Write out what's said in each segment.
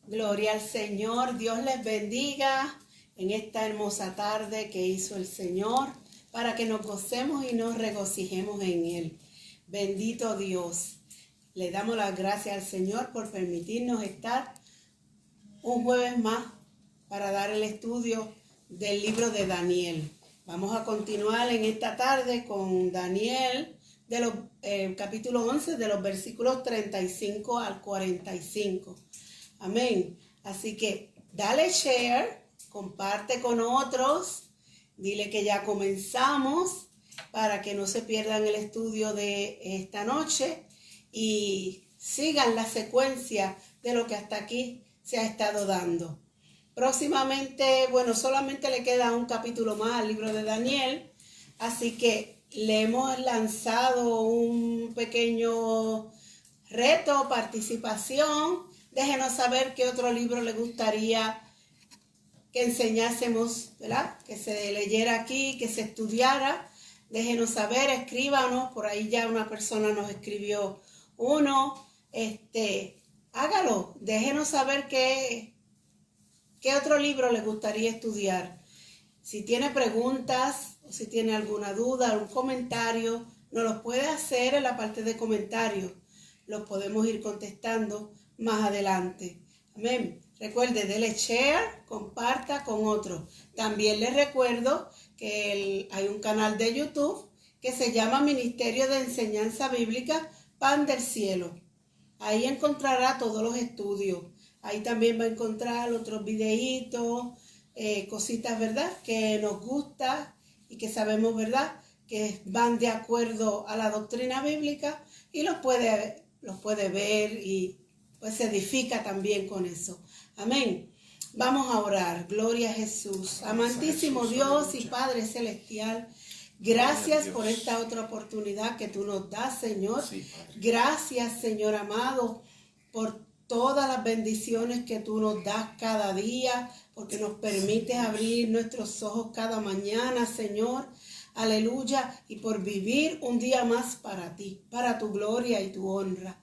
Gloria al Señor, Dios les bendiga en esta hermosa tarde que hizo el Señor para que nos gocemos y nos regocijemos en Él. Bendito Dios, le damos las gracias al Señor por permitirnos estar un jueves más para dar el estudio del libro de Daniel. Vamos a continuar en esta tarde con Daniel, capítulo 11, de los versículos 35 al 45. Amén. Así que dale share, comparte con otros, dile que ya comenzamos para que no se pierdan el estudio de esta noche y sigan la secuencia de lo que hasta aquí se ha estado dando. Próximamente, solamente le queda un capítulo más al libro de Daniel, así que le hemos lanzado un pequeño reto, participación. Déjenos saber qué otro libro le gustaría que enseñásemos, ¿verdad? Que se leyera aquí, que se estudiara. Déjenos saber, escríbanos. Por ahí ya una persona nos escribió uno. Hágalo. Déjenos saber qué otro libro le gustaría estudiar. Si tiene preguntas o si tiene alguna duda, algún comentario, nos los puede hacer en la parte de comentarios. Los podemos ir contestando más adelante. Amén. Recuerde, dele share, comparta con otros. También les recuerdo que hay un canal de YouTube que se llama Ministerio de Enseñanza Bíblica Pan del Cielo. Ahí encontrará todos los estudios. Ahí también va a encontrar otros videitos, cositas, ¿verdad?, que nos gusta y que sabemos, ¿verdad?, que van de acuerdo a la doctrina bíblica y los puede ver y pues se edifica también con eso. Amén. Vamos a orar. Gloria a Jesús. Amantísimo Dios y Padre Celestial, gracias por esta otra oportunidad que tú nos das, Señor. Gracias, Señor amado, por todas las bendiciones que tú nos das cada día, porque nos permites abrir nuestros ojos cada mañana, Señor. Aleluya. Y por vivir un día más para ti, para tu gloria y tu honra.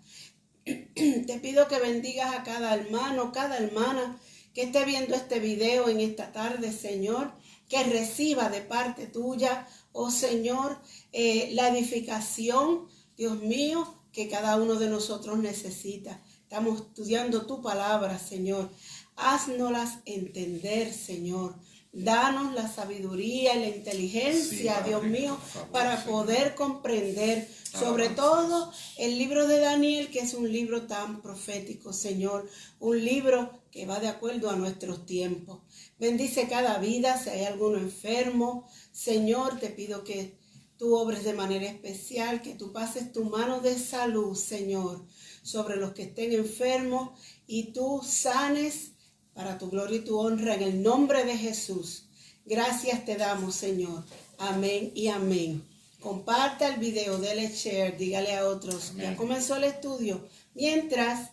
Te pido que bendigas a cada hermano, cada hermana que esté viendo este video en esta tarde, Señor, que reciba de parte tuya, oh Señor, la edificación, Dios mío, que cada uno de nosotros necesita. Estamos estudiando tu palabra, Señor. Haznoslas entender, Señor. Danos la sabiduría y la inteligencia, sí, Dios mío, favor, para poder comprender, sobre todo el libro de Daniel, que es un libro tan profético, Señor, un libro que va de acuerdo a nuestros tiempos. Bendice cada vida, si hay alguno enfermo, Señor, te pido que tú obres de manera especial, que tú pases tu mano de salud, Señor, sobre los que estén enfermos y tú sanes para tu gloria y tu honra, en el nombre de Jesús. Gracias te damos, Señor. Amén y amén. Comparta el video, dele share, dígale a otros. Amén. Ya comenzó el estudio. Mientras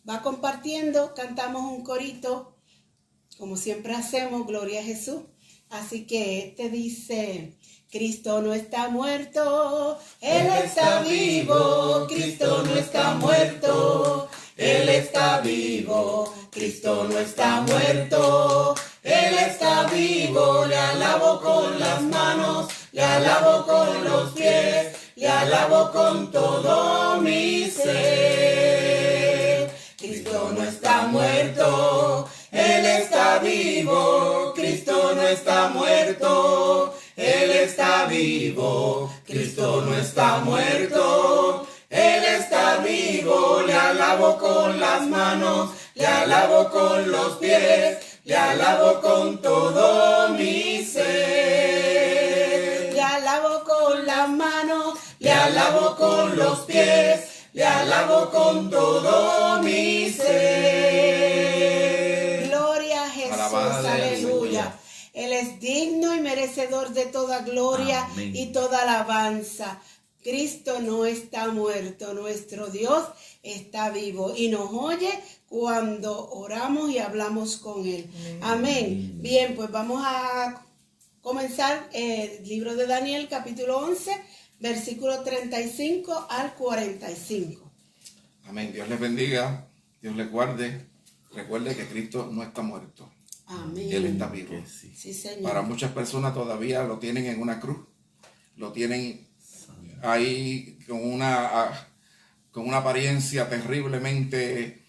va compartiendo, cantamos un corito, como siempre hacemos, gloria a Jesús. Así que dice: Cristo no está muerto, Él está vivo. Cristo no está muerto, Él está vivo. Cristo no está muerto, Él está vivo. Le alabo con las manos, le alabo con los pies, le alabo con todo mi ser. Cristo no está muerto, Él está vivo. Cristo no está muerto, Él está vivo. Cristo no está muerto, Él está vivo. Le alabo con las manos, le alabo con los pies, le alabo con todo mi ser. Le alabo con las manos, le alabo con los pies, le alabo con todo mi ser. Gloria a Jesús, aleluya. Él es digno y merecedor de toda gloria. Amén. Y toda alabanza. Cristo no está muerto, nuestro Dios está vivo y nos oye cuando oramos y hablamos con Él. Amén. Bien, pues vamos a comenzar el libro de Daniel, capítulo 11, versículo 35 al 45. Amén. Dios les bendiga, Dios les guarde. recuerde que Cristo no está muerto. Amén. Él está vivo. Sí, Señor. Para muchas personas todavía lo tienen en una cruz. Lo tienen ahí con una apariencia terriblemente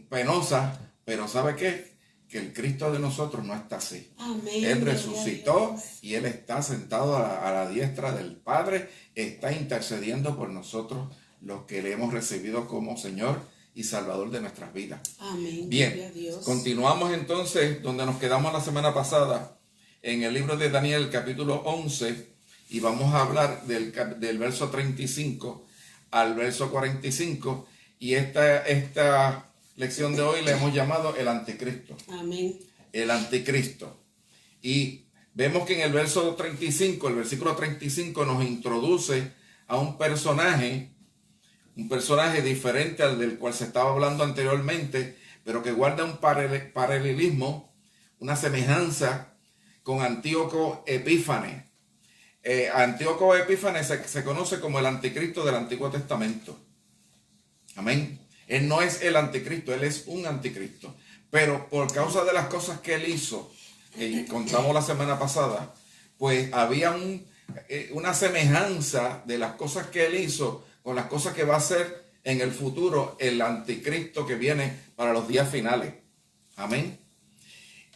penosa. Pero ¿sabe qué? Que el Cristo de nosotros no está así. Amén. Él resucitó y Él está sentado a la diestra del Padre. Está intercediendo por nosotros, los que le hemos recibido como Señor y Salvador de nuestras vidas. Amén. Bien, continuamos entonces donde nos quedamos la semana pasada, en el libro de Daniel, capítulo 11, y vamos a hablar del verso 35 al verso 45, y esta lección de hoy le hemos llamado el anticristo. Amén. El anticristo. Y vemos que en el verso 35, el versículo 35 nos introduce a un personaje diferente al del cual se estaba hablando anteriormente, pero que guarda un paralelismo, una semejanza con Antíoco Epífanes. Antíoco Epífanes se conoce como el anticristo del Antiguo Testamento. Amén. Él no es el anticristo, él es un anticristo. Pero por causa de las cosas que él hizo, que contamos la semana pasada, pues había una semejanza de las cosas que él hizo con las cosas que va a hacer en el futuro el anticristo que viene para los días finales. Amén.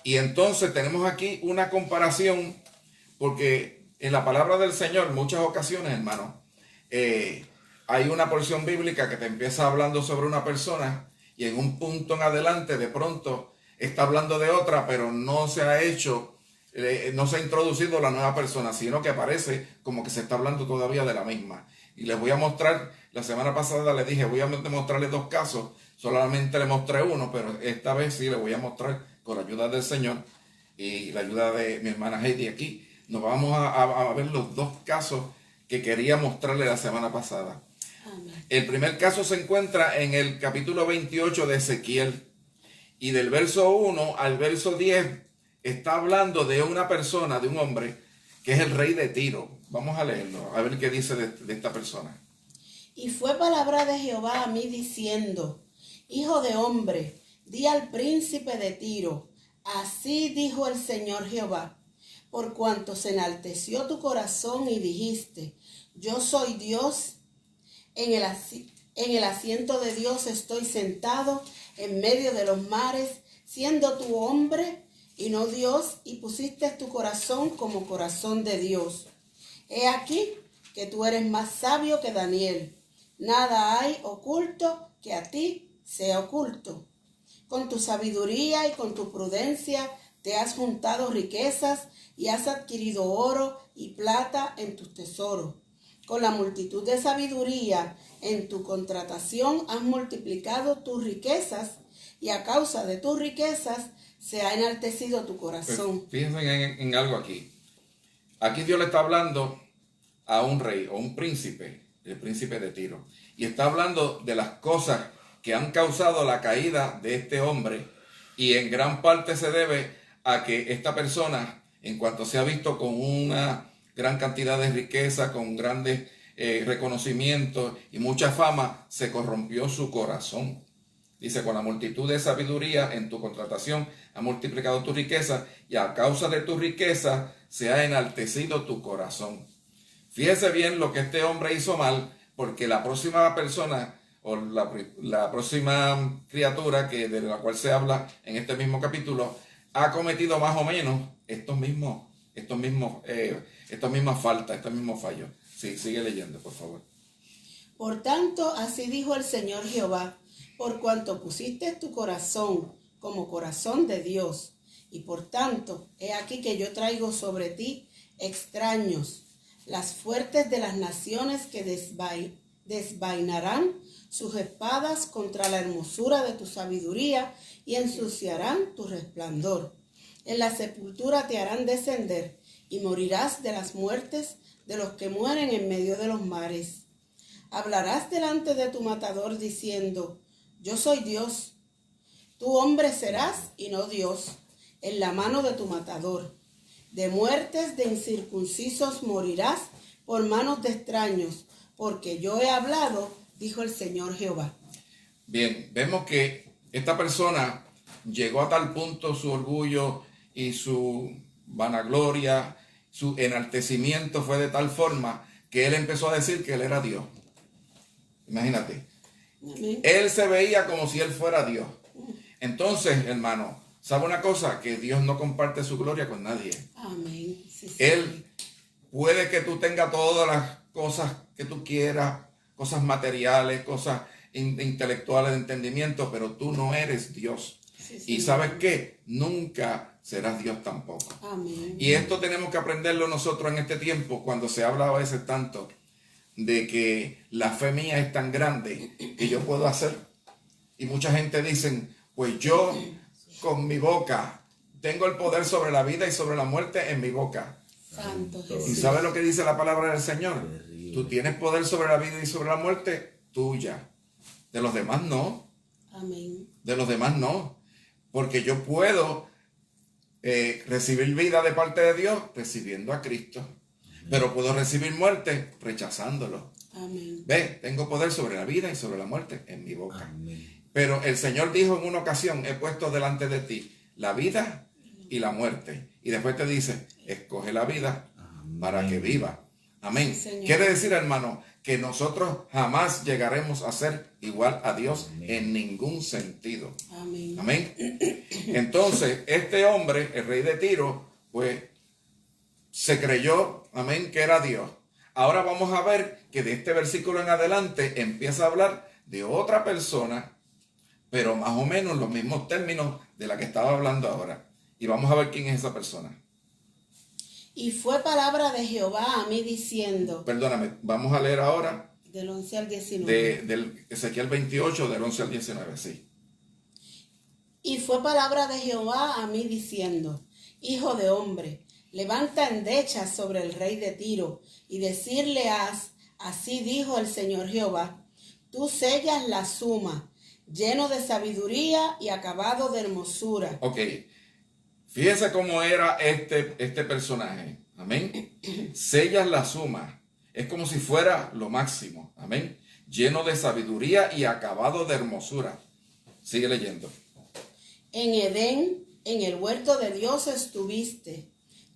Y entonces tenemos aquí una comparación, porque en la palabra del Señor, en muchas ocasiones, hermano, hay una porción bíblica que te empieza hablando sobre una persona y en un punto en adelante de pronto está hablando de otra, pero no se ha introducido la nueva persona, sino que parece como que se está hablando todavía de la misma. Y les voy a mostrar, la semana pasada les dije, voy a mostrarles 2 casos, solamente le mostré uno, pero esta vez sí les voy a mostrar con la ayuda del Señor y la ayuda de mi hermana Heidi aquí. Nos vamos a ver los 2 casos que quería mostrarles la semana pasada. Amén. El primer caso se encuentra en el capítulo 28 de Ezequiel, y del verso 1 al verso 10 está hablando de una persona, de un hombre, que es el rey de Tiro. Vamos a leerlo, a ver qué dice de esta persona. Y fue palabra de Jehová a mí diciendo: Hijo de hombre, di al príncipe de Tiro, así dijo el Señor Jehová, por cuanto se enalteció tu corazón y dijiste: yo soy Dios, en el asiento de Dios estoy sentado en medio de los mares, siendo tu hombre y no Dios, y pusiste tu corazón como corazón de Dios. He aquí que tú eres más sabio que Daniel. Nada hay oculto que a ti sea oculto. Con tu sabiduría y con tu prudencia te has juntado riquezas y has adquirido oro y plata en tus tesoros. Con la multitud de sabiduría en tu contratación has multiplicado tus riquezas, y a causa de tus riquezas se ha enaltecido tu corazón. Pues fíjense en algo aquí. Aquí Dios le está hablando a un rey o un príncipe, el príncipe de Tiro. Y está hablando de las cosas que han causado la caída de este hombre. Y en gran parte se debe a que esta persona, en cuanto se ha visto con una gran cantidad de riqueza, con grandes reconocimientos y mucha fama, se corrompió su corazón. Dice: con la multitud de sabiduría en tu contratación ha multiplicado tu riqueza, y a causa de tu riqueza se ha enaltecido tu corazón. Fíjese bien lo que este hombre hizo mal, porque la próxima persona o la próxima criatura de la cual se habla en este mismo capítulo ha cometido más o menos estos mismos faltas, estos mismos fallos. Sí, sigue leyendo, por favor. Por tanto, así dijo el Señor Jehová: por cuanto pusiste tu corazón como corazón de Dios, y por tanto, he aquí que yo traigo sobre ti extraños, las fuertes de las naciones que desvainarán sus espadas contra la hermosura de tu sabiduría y ensuciarán tu resplandor. En la sepultura te harán descender, y morirás de las muertes de los que mueren en medio de los mares. Hablarás delante de tu matador diciendo: yo soy Dios. Tu hombre serás y no Dios, en la mano de tu matador. De muertes de incircuncisos morirás por manos de extraños, porque yo he hablado, dijo el Señor Jehová. Bien, vemos que esta persona llegó a tal punto su orgullo y su vanagloria, su enaltecimiento fue de tal forma que él empezó a decir que él era Dios. Imagínate. Amén. Él se veía como si él fuera Dios. Entonces, hermano, ¿sabe una cosa? Que Dios no comparte su gloria con nadie. Amén. Sí, sí. Él puede que tú tengas todas las cosas que tú quieras, cosas materiales, cosas intelectuales de entendimiento, pero tú no eres Dios. Sí, Y sí. ¿sabes qué? Nunca serás Dios tampoco. Amén. Y esto tenemos que aprenderlo nosotros en este tiempo, cuando se habla a veces tanto de que la fe mía es tan grande que yo puedo hacer. Y mucha gente dice, pues yo con mi boca tengo el poder sobre la vida y sobre la muerte en mi boca. Santo ¿Y Jesús. sabes lo que dice la palabra del Señor? Tú tienes poder sobre la vida y sobre la muerte tuya. De los demás no. Amén. De los demás no. Porque yo puedo recibir vida de parte de Dios recibiendo a Cristo. Pero puedo recibir muerte rechazándolo. Amén. Ve, tengo poder sobre la vida y sobre la muerte en mi boca. Amén. Pero el Señor dijo en una ocasión, he puesto delante de ti la vida y la muerte. Y después te dice, escoge la vida para que viva. Amén. Sí, Señor. Quiere decir, hermano, que nosotros jamás llegaremos a ser igual a Dios en ningún sentido. Amén. Amén. Entonces, este hombre, el rey de Tiro, pues se creyó, amén, que era Dios. Ahora vamos a ver que de este versículo en adelante empieza a hablar de otra persona, pero más o menos los mismos términos de la que estaba hablando ahora. Y vamos a ver quién es esa persona. Y fue palabra de Jehová a mí diciendo, Perdóname, vamos a leer ahora del 11 al 19. del Ezequiel 28, del 11 al 19, sí. Y fue palabra de Jehová a mí diciendo, hijo de hombre, levanta endechas sobre el rey de Tiro y decirle has, así dijo el Señor Jehová, tú sellas la suma, lleno de sabiduría y acabado de hermosura. Ok, fíjese cómo era este personaje, amén. Sellas la suma, es como si fuera lo máximo, amén. Lleno de sabiduría y acabado de hermosura. Sigue leyendo. En Edén, en el huerto de Dios estuviste.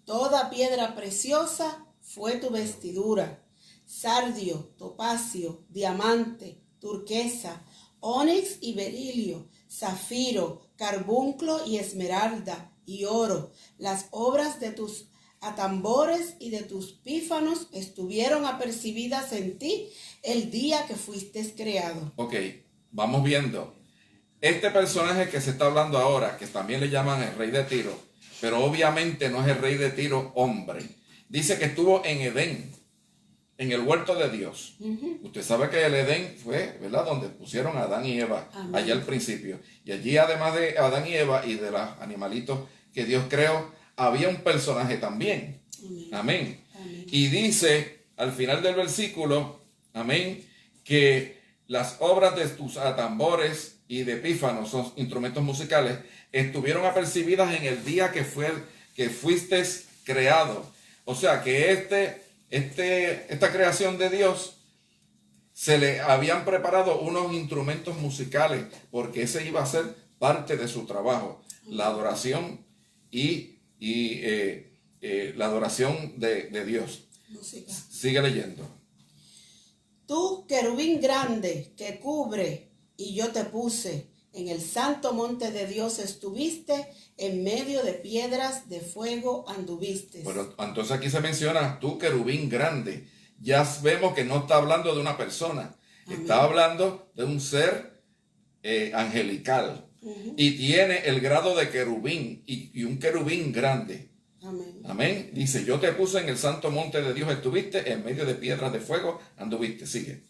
Toda piedra preciosa fue tu vestidura. Sardio, topacio, diamante, turquesa, ónix y berilio, zafiro, carbunclo y esmeralda y oro. Las obras de tus atambores y de tus pífanos estuvieron apercibidas en ti el día que fuiste creado. Ok, vamos viendo. Este personaje que se está hablando ahora, que también le llaman el rey de Tiro, pero obviamente no es el rey de Tiro hombre. Dice que estuvo en Edén, en el huerto de Dios. Usted sabe que el Edén fue, ¿verdad?, donde pusieron a Adán y Eva, Amén. allá al principio. Y allí, además de Adán y Eva y de los animalitos que Dios creó, había un personaje también. Amén. Amén. Amén. Y dice al final del versículo, amén, que las obras de tus atambores y de pífanos, son instrumentos musicales, estuvieron apercibidas en el día que fuiste creado. O sea que esta creación de Dios, se le habían preparado unos instrumentos musicales, porque ese iba a ser parte de su trabajo, la adoración y la adoración de Dios. Música. Sigue leyendo. Tú, querubín grande, que cubre, y yo te puse, en el santo monte de Dios estuviste, en medio de piedras de fuego anduviste. Bueno, entonces aquí se menciona tú, querubín grande. Ya vemos que no está hablando de una persona, está hablando de un ser angelical. Y tiene el grado de querubín y un querubín grande. Amén. Amén. Dice, yo te puse en el santo monte de Dios, estuviste, en medio de piedras de fuego anduviste. Sigue.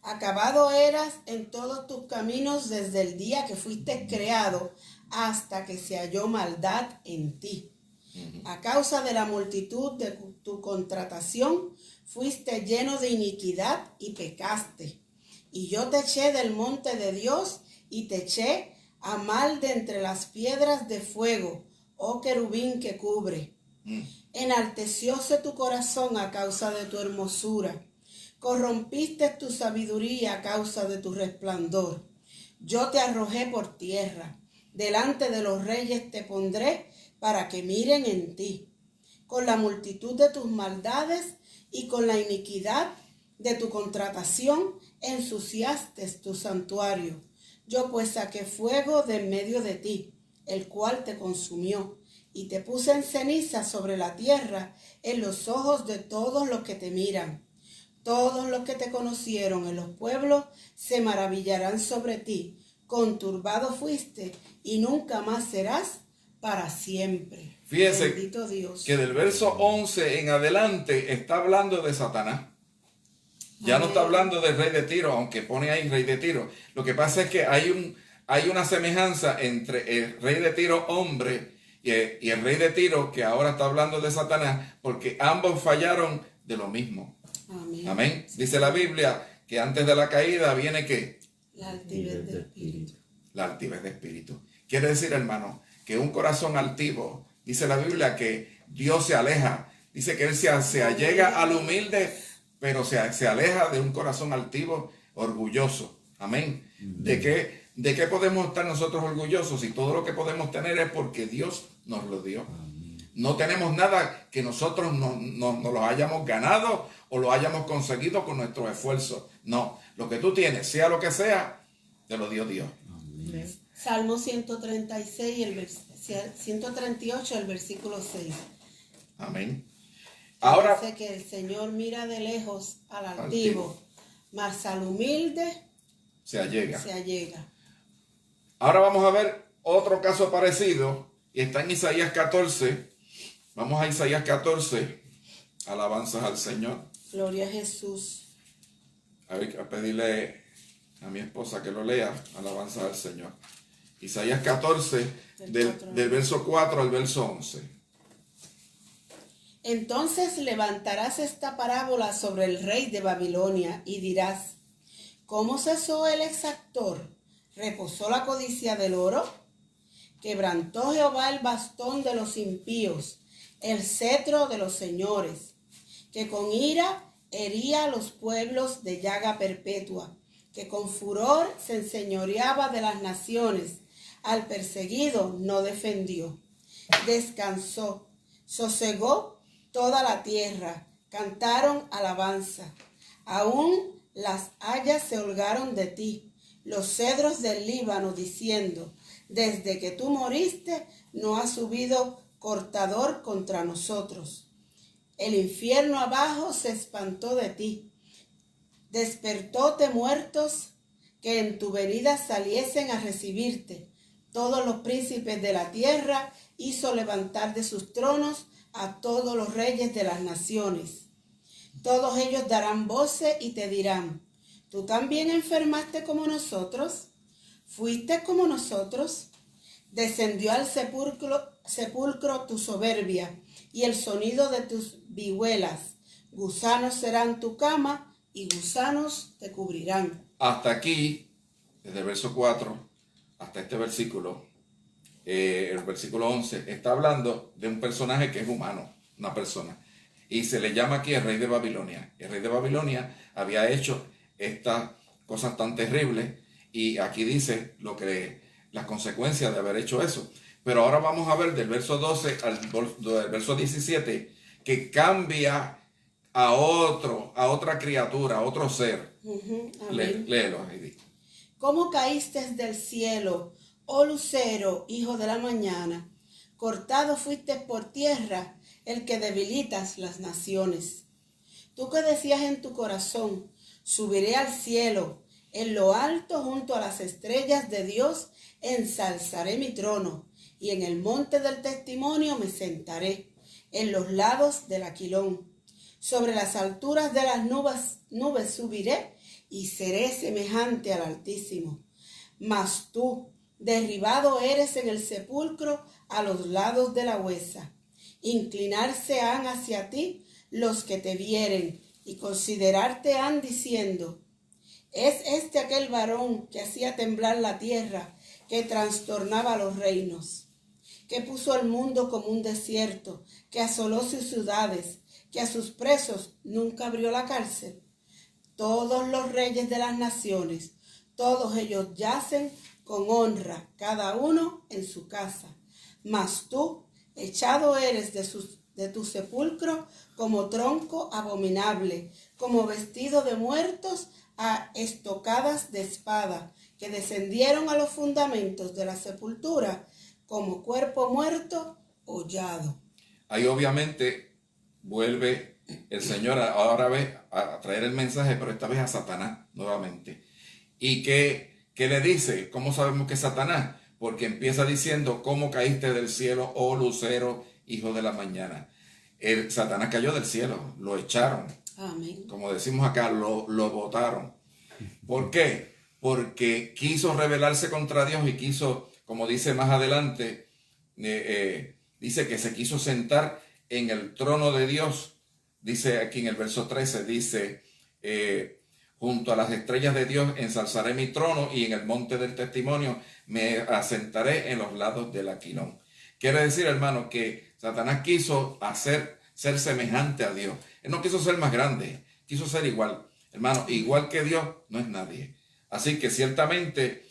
Acabado eras en todos tus caminos desde el día que fuiste creado hasta que se halló maldad en ti. A causa de la multitud de tu contratación, fuiste lleno de iniquidad y pecaste. Y yo te eché del monte de Dios y te eché a mal de entre las piedras de fuego, oh querubín que cubre. Enaltecióse tu corazón a causa de tu hermosura. Corrompiste tu sabiduría a causa de tu resplandor. Yo te arrojé por tierra. Delante de los reyes te pondré para que miren en ti. Con la multitud de tus maldades y con la iniquidad de tu contratación ensuciaste tu santuario. Yo pues saqué fuego de en medio de ti, el cual te consumió, y te puse en ceniza sobre la tierra, en los ojos de todos los que te miran. Todos los que te conocieron en los pueblos se maravillarán sobre ti. Conturbado fuiste y nunca más serás para siempre. Fíjense Bendito Dios. Que del verso 11 en adelante está hablando de Satanás. Ya no está hablando del rey de Tiro, aunque pone ahí rey de Tiro. Lo que pasa es que hay una semejanza entre el rey de Tiro hombre y el rey de Tiro, que ahora está hablando de Satanás, porque ambos fallaron de lo mismo. Amén. Amén. Dice la Biblia que antes de la caída viene ¿qué? La altivez de espíritu. La altivez de espíritu. Quiere decir, hermano, que un corazón altivo, dice la Biblia que Dios se aleja. Dice que Él se allega al humilde, pero se aleja de un corazón altivo, orgulloso. Amén. ¿De qué podemos estar nosotros orgullosos si todo lo que podemos tener es porque Dios nos lo dio? No tenemos nada que nosotros no lo hayamos ganado o lo hayamos conseguido con nuestro esfuerzo. No, lo que tú tienes, sea lo que sea, te lo dio Dios. Amén. Salmo 136, 138, el versículo 6. Amén. Ahora dice que el Señor mira de lejos al altivo, mas al humilde se allega. Ahora vamos a ver otro caso parecido, y está en Isaías 14. Vamos a Isaías 14, alabanzas al Señor. Gloria a Jesús. A pedirle a mi esposa que lo lea, alabanzas al Señor. Isaías 14, del verso 4 al verso 11. Entonces levantarás esta parábola sobre el rey de Babilonia y dirás: ¿cómo cesó el exactor? ¿Reposó la codicia del oro? Quebrantó Jehová el bastón de los impíos, el cetro de los señores, que con ira hería a los pueblos de llaga perpetua, que con furor se enseñoreaba de las naciones, al perseguido no defendió. Descansó, sosegó toda la tierra, cantaron alabanza. Aún las hayas se holgaron de ti, los cedros del Líbano, diciendo: desde que tú moriste no ha subido cortador contra nosotros. El infierno abajo se espantó de ti. Despertóte muertos, que en tu venida saliesen a recibirte. Todos los príncipes de la tierra hizo levantar de sus tronos a todos los reyes de las naciones. Todos ellos darán voces y te dirán: ¿tú también enfermaste como nosotros? ¿Fuiste como nosotros? Descendió al sepulcro tu soberbia y el sonido de tus vihuelas. Gusanos serán tu cama y gusanos te cubrirán. Hasta aquí, desde el verso 4 hasta este versículo, el versículo 11, está hablando de un personaje que es humano, una persona. Y se le llama aquí el rey de Babilonia. El rey de Babilonia había hecho estas cosas tan terribles, y aquí dice las consecuencias de haber hecho eso. Pero ahora vamos a ver del verso 12 al verso 17, que cambia a otra criatura, a otro ser. Léelo, Heidi. ¿Cómo caíste del cielo, oh lucero, hijo de la mañana? Cortado fuiste por tierra, el que debilitas las naciones. Tú que decías en tu corazón: subiré al cielo, en lo alto junto a las estrellas de Dios ensalzaré mi trono, y en el monte del testimonio me sentaré, en los lados del Aquilón. Sobre las alturas de las nubes subiré, y seré semejante al Altísimo. Mas tú, derribado eres en el sepulcro, a los lados de la huesa. Inclinarse han hacia ti los que te vieren, y considerarte han diciendo: ¿es este aquel varón que hacía temblar la tierra, que trastornaba los reinos, que puso el mundo como un desierto, que asoló sus ciudades, que a sus presos nunca abrió la cárcel? Todos los reyes de las naciones, todos ellos yacen con honra, cada uno en su casa. Mas tú, echado eres de tu sepulcro como tronco abominable, como vestido de muertos a estocadas de espada, que descendieron a los fundamentos de la sepultura, como cuerpo muerto hollado. Ahí obviamente vuelve el Señor ahora a traer el mensaje, pero esta vez a Satanás nuevamente. ¿Y qué le dice? ¿Cómo sabemos que es Satanás? Porque empieza diciendo, ¿cómo caíste del cielo, oh lucero, hijo de la mañana? Satanás cayó del cielo, lo echaron. Amén. Como decimos acá, lo botaron. ¿Por qué? Porque quiso rebelarse contra Dios y quiso, como dice más adelante, dice que se quiso sentar en el trono de Dios. Dice aquí en el verso 13, dice, junto a las estrellas de Dios ensalzaré mi trono y en el monte del testimonio me asentaré en los lados del aquilón. Quiere decir, hermano, que Satanás quiso ser semejante a Dios. Él no quiso ser más grande, quiso ser igual. Hermano, igual que Dios no es nadie. Así que ciertamente,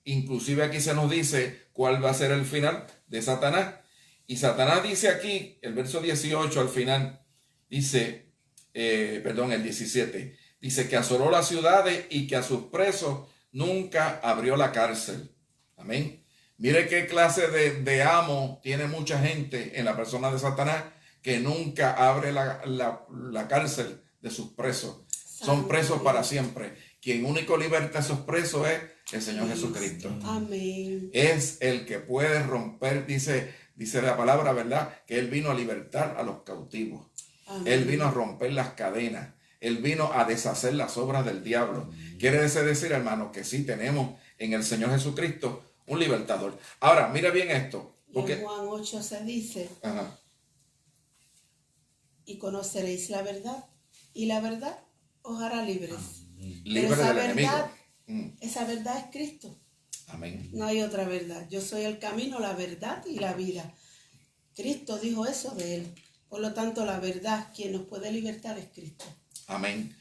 inclusive aquí se nos dice cuál va a ser el final de Satanás. Y Satanás dice aquí, el verso 18 al final, dice, el 17, dice que asoló las ciudades y que a sus presos nunca abrió la cárcel. Amén. Mire qué clase de amo tiene mucha gente en la persona de Satanás, que nunca abre la cárcel de sus presos. Son presos para siempre. Quien único liberta a esos presos es el Señor Jesucristo. Amén. Es el que puede romper, dice la palabra, ¿verdad? Que Él vino a libertar a los cautivos. Amén. Él vino a romper las cadenas. Él vino a deshacer las obras del diablo. Quiere decir, hermano, que sí tenemos en el Señor Jesucristo un libertador. Ahora, mira bien esto. Porque en Juan 8 se dice, ajá, y conoceréis la verdad, y la verdad os hará libres. libre del enemigo. Esa verdad es Cristo. Amén. No hay otra verdad. Yo soy el camino, la verdad y la vida. Cristo dijo eso de él. Por lo tanto, la verdad, quien nos puede libertar es Cristo. Amén.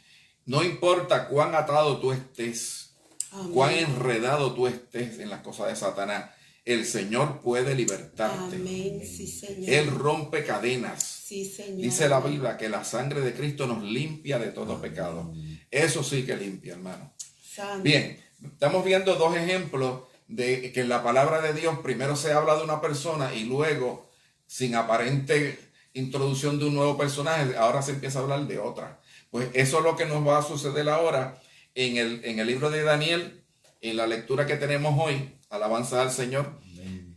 No importa cuán atado tú estés, amén, cuán enredado tú estés en las cosas de Satanás, el Señor puede libertarte. Amén, sí, Señor. Él rompe cadenas. Sí, Señor. Dice la Biblia que la sangre de Cristo nos limpia de todo pecado. Eso sí que limpia, hermano. Santo. Bien, estamos viendo dos ejemplos de que en la palabra de Dios primero se habla de una persona y luego, sin aparente introducción de un nuevo personaje, ahora se empieza a hablar de otra. Pues eso es lo que nos va a suceder ahora en el libro de Daniel, en la lectura que tenemos hoy, alabanza al Señor,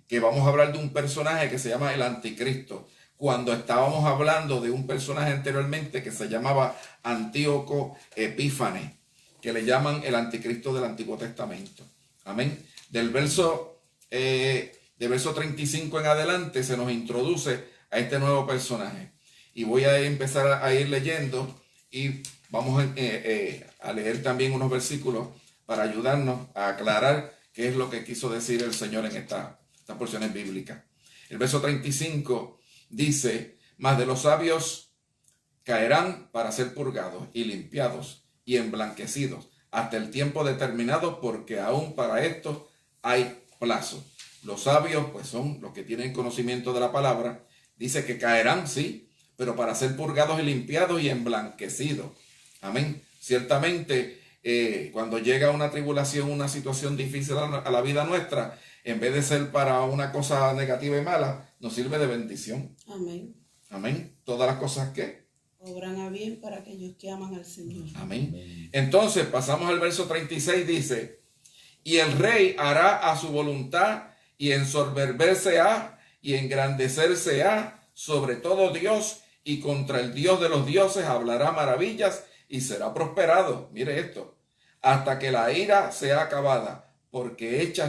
que vamos a hablar de un personaje que se llama el Anticristo. Cuando estábamos hablando de un personaje anteriormente que se llamaba Antíoco Epífanes, que le llaman el Anticristo del Antiguo Testamento. Amén. Del verso 35 en adelante se nos introduce a este nuevo personaje. Y voy a empezar a ir leyendo y vamos a leer también unos versículos para ayudarnos a aclarar qué es lo que quiso decir el Señor en estas porciones bíblicas. El verso 35 dice, mas de los sabios caerán para ser purgados y limpiados y emblanquecidos hasta el tiempo determinado, porque aún para estos hay plazo. Los sabios, pues, son los que tienen conocimiento de la palabra. Dice que caerán, sí, pero para ser purgados y limpiados y emblanquecidos. Amén. Ciertamente, cuando llega una tribulación, una situación difícil a la vida nuestra, en vez de ser para una cosa negativa y mala, nos sirve de bendición. Amén. Amén. Todas las cosas que obran a bien para aquellos que aman al Señor. Amén. Entonces pasamos al verso 36, dice, y el rey hará a su voluntad y ensoberbecerse y engrandecerse sobre todo Dios, y contra el Dios de los dioses hablará maravillas y será prosperado. Mire esto, hasta que la ira sea acabada, porque hecha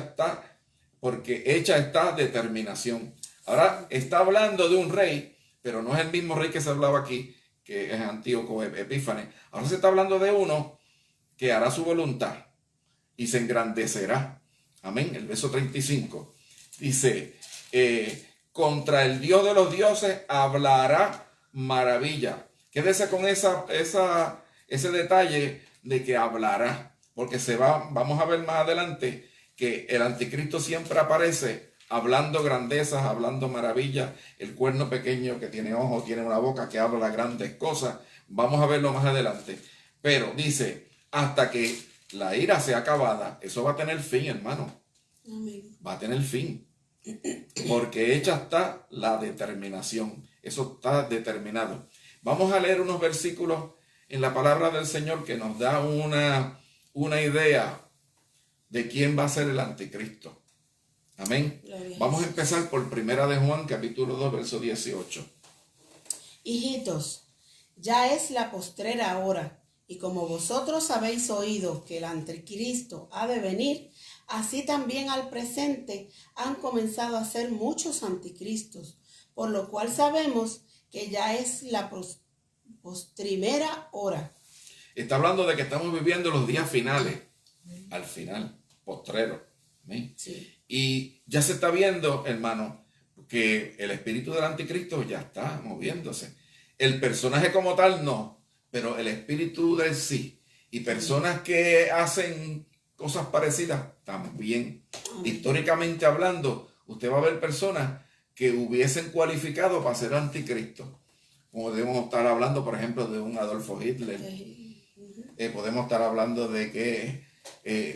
está determinación. Ahora está hablando de un rey, pero no es el mismo rey que se hablaba aquí, que es Antíoco Epífanes. Ahora se está hablando de uno que hará su voluntad y se engrandecerá. Amén. El verso 35 dice, contra el Dios de los dioses hablará maravilla. Quédese con ese detalle de que hablará, porque vamos a ver más adelante que el anticristo siempre aparece hablando grandezas, hablando maravillas, el cuerno pequeño que tiene ojos, tiene una boca que habla grandes cosas. Vamos a verlo más adelante. Pero dice, hasta que la ira sea acabada, eso va a tener fin, hermano. Amén. Va a tener fin. Porque hecha está la determinación. Eso está determinado. Vamos a leer unos versículos en la palabra del Señor que nos da una idea de quién va a ser el anticristo. Amén. Vamos a empezar por Primera de Juan, capítulo 2, verso 18. Hijitos, ya es la postrera hora, y como vosotros habéis oído que el anticristo ha de venir, así también al presente han comenzado a ser muchos anticristos, por lo cual sabemos que ya es la postrimera hora. Está hablando de que estamos viviendo los días finales, al final, postrero. ¿Amén? Sí. Y ya se está viendo, hermano, que el espíritu del anticristo ya está moviéndose. El personaje como tal no, pero el espíritu de él sí. Y personas que hacen cosas parecidas también. Históricamente hablando, usted va a ver personas que hubiesen cualificado para ser anticristo. Como debemos estar hablando, por ejemplo, de un Adolfo Hitler. Podemos estar hablando de que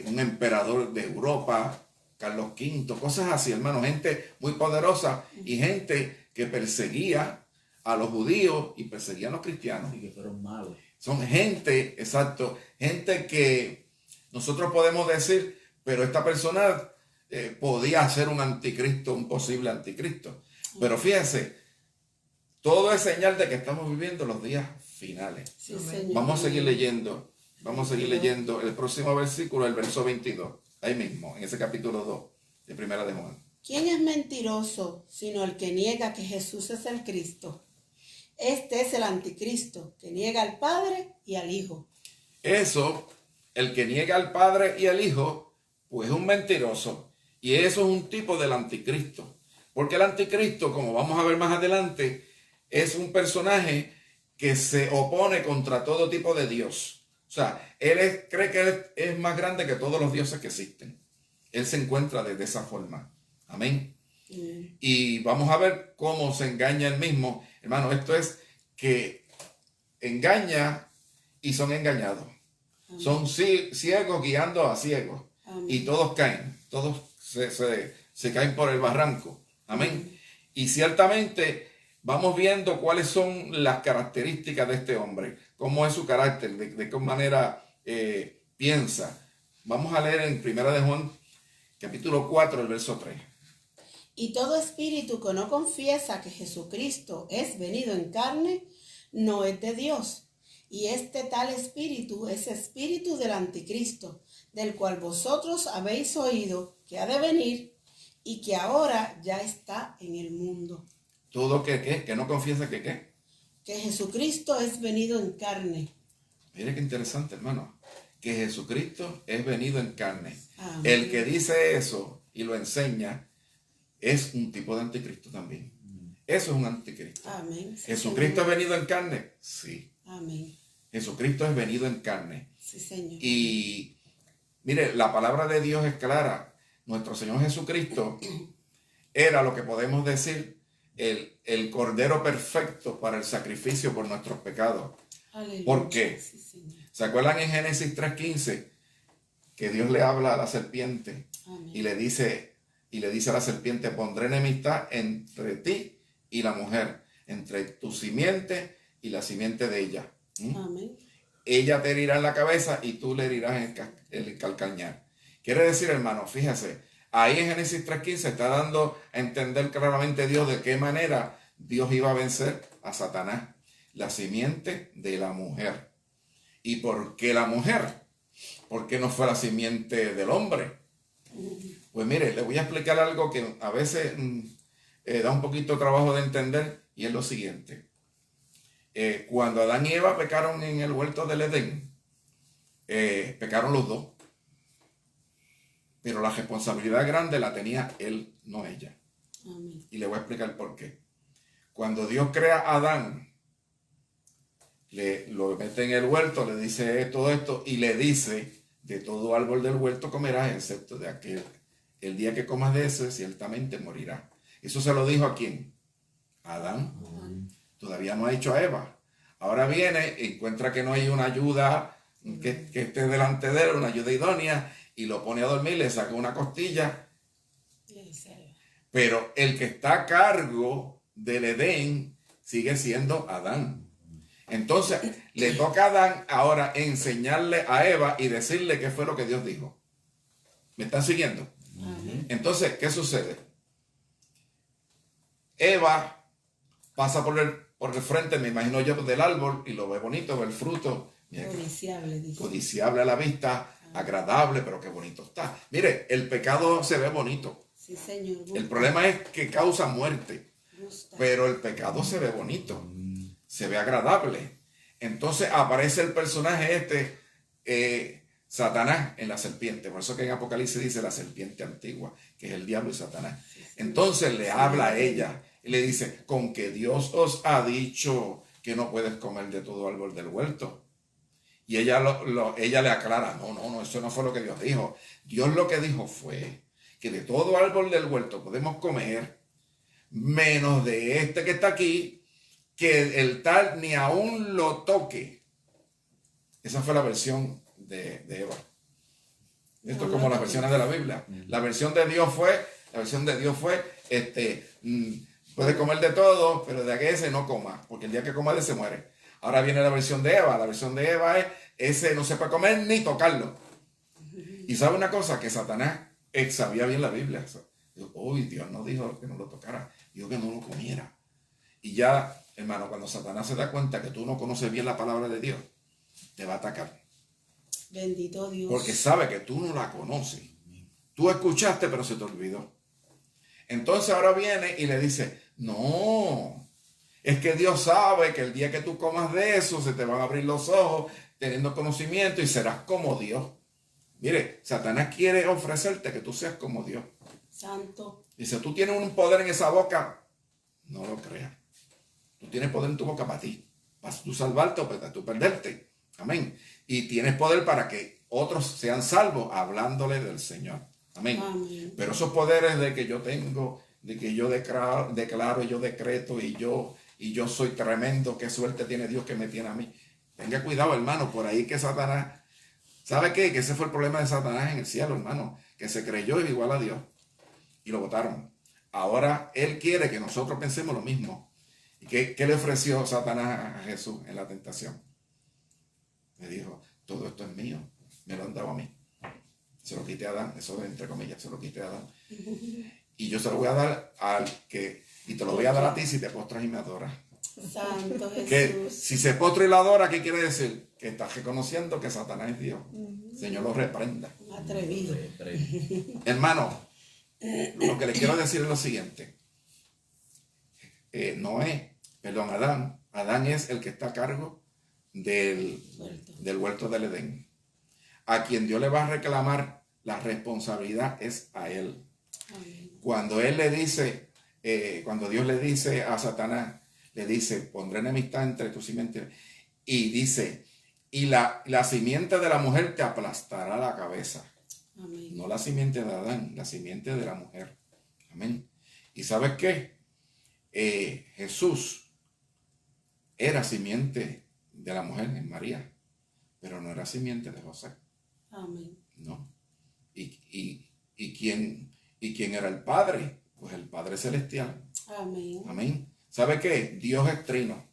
un emperador de Europa, Carlos V, cosas así, hermano, gente muy poderosa y gente que perseguía a los judíos y perseguía a los cristianos. Y que fueron malos. Son gente, exacto, gente que nosotros podemos decir, pero esta persona podía ser un anticristo, un posible anticristo. Pero fíjense, todo es señal de que estamos viviendo los días finales. Sí, Señor. Vamos a seguir leyendo. Vamos a seguir leyendo el próximo versículo, el verso 22. Ahí mismo, en ese capítulo 2 de Primera de Juan. ¿Quién es mentiroso sino el que niega que Jesús es el Cristo? Este es el anticristo, que niega al Padre y al Hijo. Eso, el que niega al Padre y al Hijo, pues es un mentiroso. Y eso es un tipo del anticristo. Porque el anticristo, como vamos a ver más adelante, es un personaje que se opone contra todo tipo de Dios. O sea, cree que él es más grande que todos los dioses que existen. Él se encuentra de esa forma. Amén. Y vamos a ver cómo se engaña él mismo. Hermano, esto es que engaña y son engañados. Amén. Son ciegos guiando a ciegos. Amén. Y todos caen. Todos se caen por el barranco. Amén. Amén. Y ciertamente vamos viendo cuáles son las características de este hombre. Cómo es su carácter, de qué manera piensa. Vamos a leer en Primera de Juan, capítulo 4, el verso 3. Y todo espíritu que no confiesa que Jesucristo es venido en carne, no es de Dios. Y este tal espíritu es espíritu del anticristo, del cual vosotros habéis oído que ha de venir y que ahora ya está en el mundo. Todo que no confiesa que qué. Que Jesucristo es venido en carne. Mire qué interesante, hermano. Que Jesucristo es venido en carne. Amén. El que dice eso y lo enseña es un tipo de anticristo también. Eso es un anticristo. Amén. Sí, ¿Jesucristo Señor. es venido en carne? Sí. Amén. Jesucristo es venido en carne. Sí, Señor. Y mire, la palabra de Dios es clara. Nuestro Señor Jesucristo era lo que podemos decir el cordero perfecto para el sacrificio por nuestros pecados. Aleluya. ¿Por qué? Sí, Señor. ¿Se acuerdan en Génesis 3:15 que Dios le habla a la serpiente? Amén. y le dice a la serpiente: pondré enemistad entre ti y la mujer, entre tu simiente y la simiente de ella. Amén. Ella te herirá en la cabeza y tú le herirás en el calcañar. Quiere decir, hermano, fíjese, ahí en Génesis 3:15 está dando a entender claramente Dios de qué manera Dios iba a vencer a Satanás. La simiente de la mujer. ¿Y por qué la mujer? ¿Por qué no fue la simiente del hombre? Pues mire, le voy a explicar algo que a veces da un poquito de trabajo de entender, y es lo siguiente. Cuando Adán y Eva pecaron en el huerto del Edén, pecaron los dos. Pero la responsabilidad grande la tenía él, no ella. Amén. Y le voy a explicar por qué. Cuando Dios crea a Adán, lo mete en el huerto, le dice todo esto y le dice de todo árbol del huerto comerás, excepto de aquel. El día que comas de ese, ciertamente morirás. Eso se lo dijo ¿a quién? A Adán. Todavía no ha dicho a Eva. Ahora viene, encuentra que no hay una ayuda que esté delante de él, una ayuda idónea, y lo pone a dormir, le saca una costilla. Pero el que está a cargo del Edén sigue siendo Adán. Entonces, le toca a Adán ahora enseñarle a Eva y decirle qué fue lo que Dios dijo. ¿Me están siguiendo? Entonces, ¿qué sucede? Eva pasa por el frente, me imagino yo, del árbol y lo ve bonito, ve el fruto. Codiciable, dice. Codiciable a la vista, agradable, pero qué bonito está. Mire, el pecado se ve bonito. Sí, Señor. Gusta. El problema es que causa muerte. Gusta. Pero el pecado se ve bonito, se ve agradable. Entonces aparece el personaje Satanás en la serpiente. Por eso que en Apocalipsis dice la serpiente antigua, que es el diablo y Satanás. Entonces le habla a ella y le dice, con que Dios os ha dicho que no puedes comer de todo árbol del huerto. Y ella le aclara, no, eso no fue lo que Dios dijo. Dios lo que dijo fue que de todo árbol del huerto podemos comer, menos de este que está aquí, que el tal ni aún lo toque. Esa fue la versión de Eva. Esto es como las versiones de la Biblia. La versión de Dios fue, puede comer de todo, pero de ese no coma, porque el día que coma de ese muere. Ahora viene la versión de Eva. La versión de Eva es, ese no se puede comer ni tocarlo. Y sabe una cosa, que Satanás sabía bien la Biblia. Dios no dijo que no lo tocara, dijo que no lo comiera. Y ya, hermano, cuando Satanás se da cuenta que tú no conoces bien la palabra de Dios, te va a atacar. Bendito Dios. Porque sabe que tú no la conoces. Tú escuchaste, pero se te olvidó. Entonces ahora viene y le dice, no, es que Dios sabe que el día que tú comas de eso, se te van a abrir los ojos, teniendo conocimiento, y serás como Dios. Mire, Satanás quiere ofrecerte que tú seas como Dios. Santo. Dice, tú tienes un poder en esa boca. No lo creas. Tú tienes poder en tu boca para ti. Para tú salvarte o para tú perderte. Amén. Y tienes poder para que otros sean salvos hablándole del Señor. Amén. Amén. Pero esos poderes de que yo tengo, de que yo declaro y yo decreto y yo soy tremendo, qué suerte tiene Dios que me tiene a mí. Tenga cuidado, hermano, por ahí que Satanás, ¿sabe qué? Que ese fue el problema de Satanás en el cielo, hermano, que se creyó igual a Dios y lo botaron. Ahora él quiere que nosotros pensemos lo mismo. ¿Y qué le ofreció Satanás a Jesús en la tentación? Le dijo, todo esto es mío, me lo han dado a mí. Se lo quité a Adán, eso entre comillas, se lo quité a Adán. Y yo se lo voy a dar al que, y te lo voy a dar a ti si te postras y me adoras. Santo Jesús. Que si se postra y la adora, ¿qué quiere decir? Que estás reconociendo que Satanás es Dios. Señor lo reprenda. Atrevido. Hermano, lo que le quiero decir es lo siguiente. Adán es el que está a cargo del huerto del Edén. A quien Dios le va a reclamar la responsabilidad es a él. Amén. Cuando él le dice, cuando Dios le dice a Satanás, le dice, pondré enemistad entre tu simiente, y dice, y la simiente de la mujer te aplastará la cabeza. Amén. No la simiente de Adán, la simiente de la mujer. Amén. ¿Y sabes qué? Jesús era simiente de la mujer en María, pero no era simiente de José. Amén. No. ¿Y quién era el Padre? Pues el Padre Celestial. Amén. Amén. ¿Sabe qué? Dios es trino.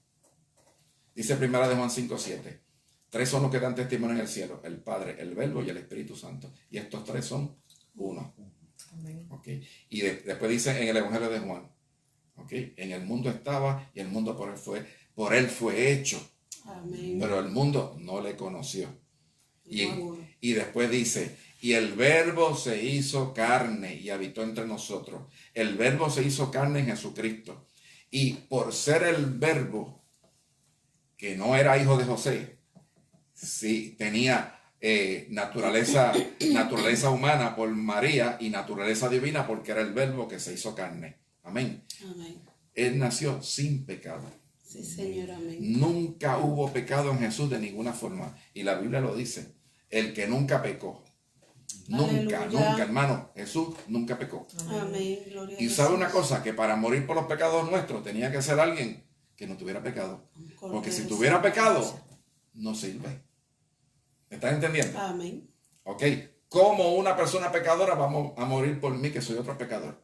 Dice 1 de Juan 5:7. 3 son los que dan testimonio en el cielo: el Padre, el Verbo y el Espíritu Santo. Y estos 3 son uno. Amén. Okay. Y después dice en el Evangelio de Juan, okay, en el mundo estaba y el mundo por él fue hecho. Amén. Pero el mundo no le conoció. Y después dice, y el Verbo se hizo carne y habitó entre nosotros. El Verbo se hizo carne en Jesucristo. Y por ser el Verbo, que no era hijo de José, sí tenía naturaleza humana por María y naturaleza divina porque era el Verbo que se hizo carne. Amén. Amén. Él nació sin pecado. Sí, Señor, amén. Nunca hubo pecado en Jesús de ninguna forma. Y la Biblia lo dice. el que nunca pecó. Nunca, Aleluya. nunca, hermano. Jesús nunca pecó. Amén. Gloria a Y Jesús. sabe una cosa, que para morir por los pecados nuestros tenía que ser alguien que no tuviera pecado. Cordero Porque si sin tuviera pecado, mancha. no sirve. ¿Me estás entendiendo? Amén. Ok. ¿Cómo una persona pecadora va a morir por mí que soy otro pecador?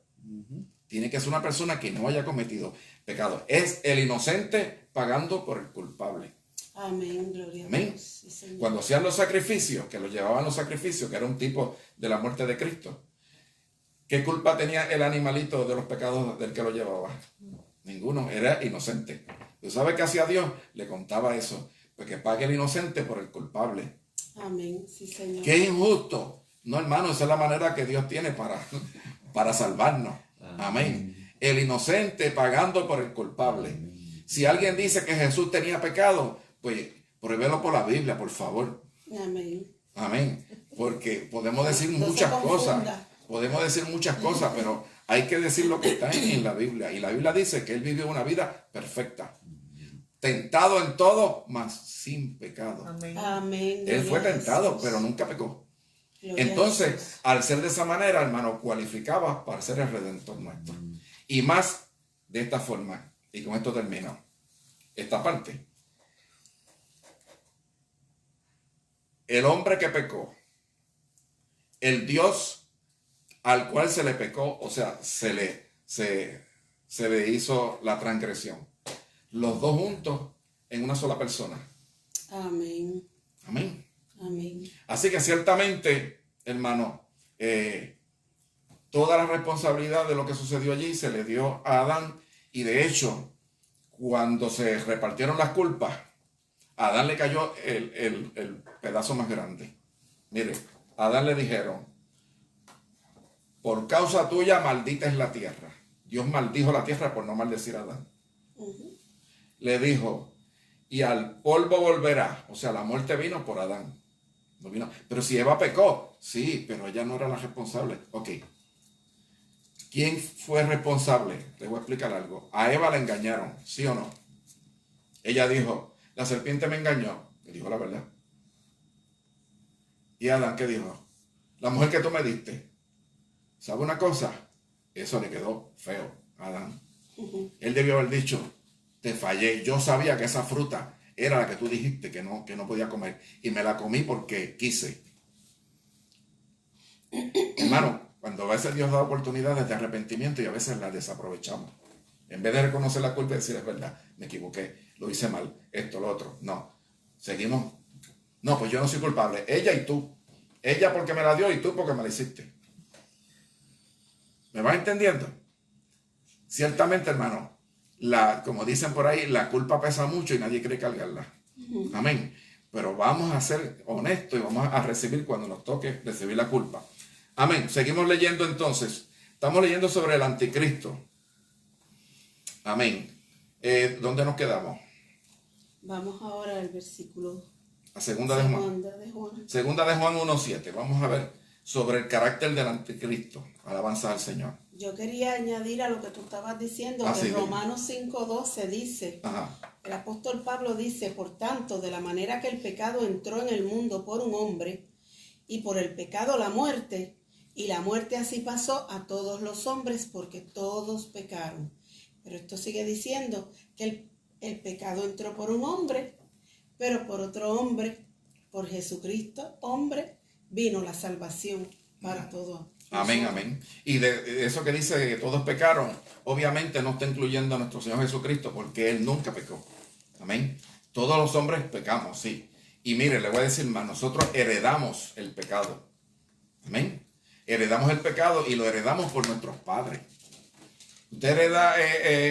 Tiene que ser una persona que no haya cometido pecado. Es el inocente pagando por el culpable. Amén. Gloria a Amén. Dios. Sí, Señor. Cuando hacían los sacrificios, que los llevaban los sacrificios, que era un tipo de la muerte de Cristo, ¿qué culpa tenía el animalito de los pecados del que lo llevaba? Ninguno, era inocente. ¿Tú sabes qué hacía Dios? Le contaba eso, pues que pague el inocente por el culpable. Amén. Sí, Señor. ¿Qué injusto? No, hermano, esa es la manera que Dios tiene para salvarnos. Amén. El inocente pagando por el culpable. Si alguien dice que Jesús tenía pecado, pues pruébelo por la Biblia, por favor. Amén. Amén. Porque podemos decir No se muchas cosas. confunda. Podemos decir muchas cosas, pero hay que decir lo que está en la Biblia. Y la Biblia dice que Él vivió una vida perfecta. Tentado en todo, mas sin pecado. Amén. Amén. Él fue Gloria a tentado, Jesús. pero nunca pecó. Gloria a Entonces, Jesús. al ser de esa manera, hermano, cualificaba para ser el Redentor nuestro. Y más de esta forma, y con esto termino esta parte. El hombre que pecó, el Dios al cual se le pecó, o sea, se le hizo la transgresión. Los dos juntos en una sola persona. Amén. Amén. Amén. Así que ciertamente, hermano, toda la responsabilidad de lo que sucedió allí se le dio a Adán. Y de hecho, cuando se repartieron las culpas, a Adán le cayó el pedazo más grande. Mire, a Adán le dijeron, por causa tuya maldita es la tierra. Dios maldijo la tierra por no maldecir a Adán. Le dijo, y al polvo volverá. O sea, la muerte vino por Adán. No vino. Pero si Eva pecó, sí, pero ella no era la responsable. Ok. ¿Quién fue responsable? Les voy a explicar algo. A Eva la engañaron, ¿sí o no? Ella dijo, la serpiente me engañó. Le dijo la verdad. ¿Y Adán qué dijo? La mujer que tú me diste. ¿Sabe una cosa? Eso le quedó feo a Adán. Él debió haber dicho, te fallé. Yo sabía que esa fruta era la que tú dijiste que no podía comer. Y me la comí porque quise. Hermano, cuando a veces Dios da oportunidades de arrepentimiento y a veces las desaprovechamos. En vez de reconocer la culpa y decir, es verdad, me equivoqué, lo hice mal, esto, lo otro. No, seguimos. No, pues yo no soy culpable. Ella y tú. Ella porque me la dio y tú porque me la hiciste. ¿Me vas entendiendo? Ciertamente, hermano, como dicen por ahí, la culpa pesa mucho y nadie quiere cargarla. Amén. Pero vamos a ser honestos y vamos a recibir cuando nos toque recibir la culpa. Amén. Seguimos leyendo entonces. Estamos leyendo sobre el anticristo. Amén. ¿Dónde nos quedamos? Vamos ahora al versículo A segunda de Juan. segunda de Juan. Segunda de Juan 1:7. Vamos a ver sobre el carácter del anticristo. Alabanza al Señor. Yo quería añadir a lo que tú estabas diciendo, que sí, en Romanos 5:12 dice, Ajá. el apóstol Pablo dice, por tanto, de la manera que el pecado entró en el mundo por un hombre, y por el pecado la muerte, y la muerte así pasó a todos los hombres, porque todos pecaron. Pero esto sigue diciendo que el pecado entró por un hombre, pero por otro hombre, por Jesucristo, hombre, vino la salvación para todos. Amén, amén. Y de eso que dice que todos pecaron, obviamente no está incluyendo a nuestro Señor Jesucristo, porque Él nunca pecó. Amén. Todos los hombres pecamos, sí. Y mire, le voy a decir más, nosotros heredamos el pecado. Amén. Heredamos el pecado y lo heredamos por nuestros padres. Usted hereda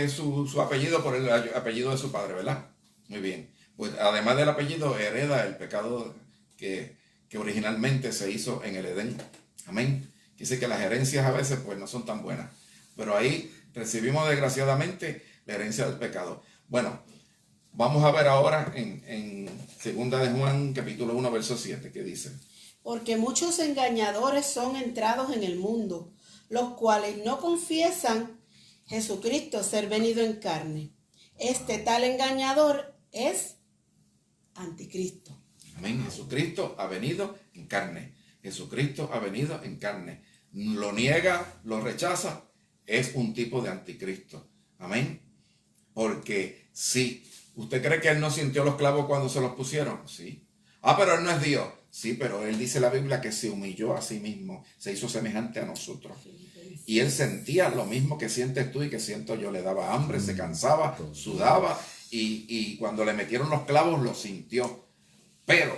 su apellido por el apellido de su padre, ¿verdad? Muy bien. Pues además del apellido, hereda el pecado que originalmente se hizo en el Edén. Amén. Dice que las herencias a veces pues no son tan buenas. Pero ahí recibimos desgraciadamente la herencia del pecado. Bueno, vamos a ver ahora en segunda de Juan capítulo 1 verso 7 que dice. Porque muchos engañadores son entrados en el mundo, los cuales no confiesan Jesucristo ser venido en carne. Este tal engañador es anticristo. Amén. Jesucristo ha venido en carne. Jesucristo ha venido en carne. Lo niega, lo rechaza, es un tipo de anticristo. Amén. Porque sí, ¿usted cree que él no sintió los clavos cuando se los pusieron? Sí. Pero él no es Dios. Sí, pero él dice en la Biblia que se humilló a sí mismo, se hizo semejante a nosotros. Y él sentía lo mismo que sientes tú y que siento yo. Le daba hambre, se cansaba, sudaba y cuando le metieron los clavos lo sintió. Pero,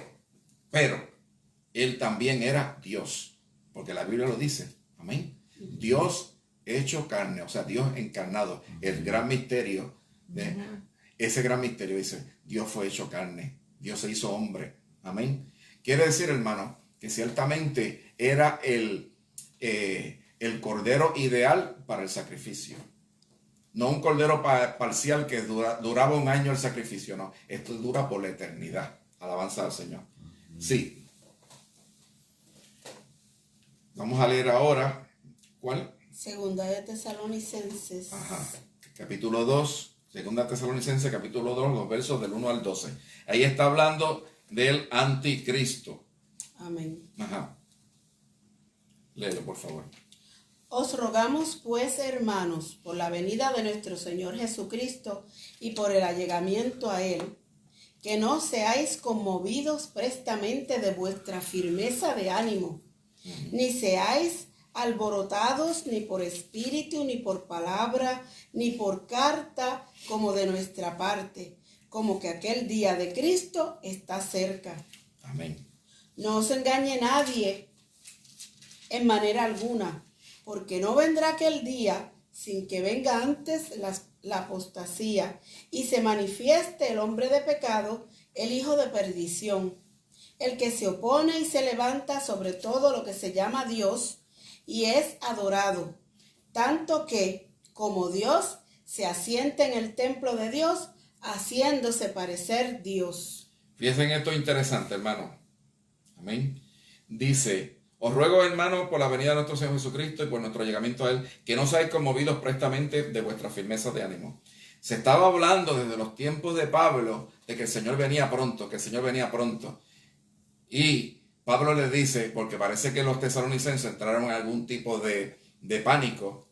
él también era Dios, porque la Biblia lo dice. Amén. Dios hecho carne, o sea, Dios encarnado. El gran misterio, ese gran misterio dice, Dios fue hecho carne, Dios se hizo hombre. Amén. Quiere decir, hermano, que ciertamente era el cordero ideal para el sacrificio. No un cordero parcial que duraba un año el sacrificio, no. Esto dura por la eternidad. Alabanza al Señor. Sí. Vamos a leer ahora, ¿cuál? Segunda de Tesalonicenses. Capítulo 2, Segunda de Tesalonicenses, capítulo 2, los versos del 1 al 12. Ahí está hablando del anticristo. Amén. Léelo, por favor. Os rogamos pues, hermanos, por la venida de nuestro Señor Jesucristo y por el allegamiento a Él, que no seáis conmovidos prestamente de vuestra firmeza de ánimo, ni seáis alborotados ni por espíritu, ni por palabra, ni por carta, como de nuestra parte, como que aquel día de Cristo está cerca. Amén. No os engañe nadie en manera alguna, porque no vendrá aquel día sin que venga antes la apostasía y se manifieste el hombre de pecado, el hijo de perdición, el que se opone y se levanta sobre todo lo que se llama Dios y es adorado, tanto que, como Dios, se asienta en el templo de Dios, haciéndose parecer Dios. Fíjense en esto interesante, hermano. Amén. Dice: os ruego, hermano, por la venida de nuestro Señor Jesucristo y por nuestro llegamiento a Él, que no seáis conmovidos prestamente de vuestra firmeza de ánimo. Se estaba hablando desde los tiempos de Pablo de que el Señor venía pronto, que el Señor venía pronto. Y Pablo les dice, porque parece que los tesalonicenses entraron en algún tipo de pánico,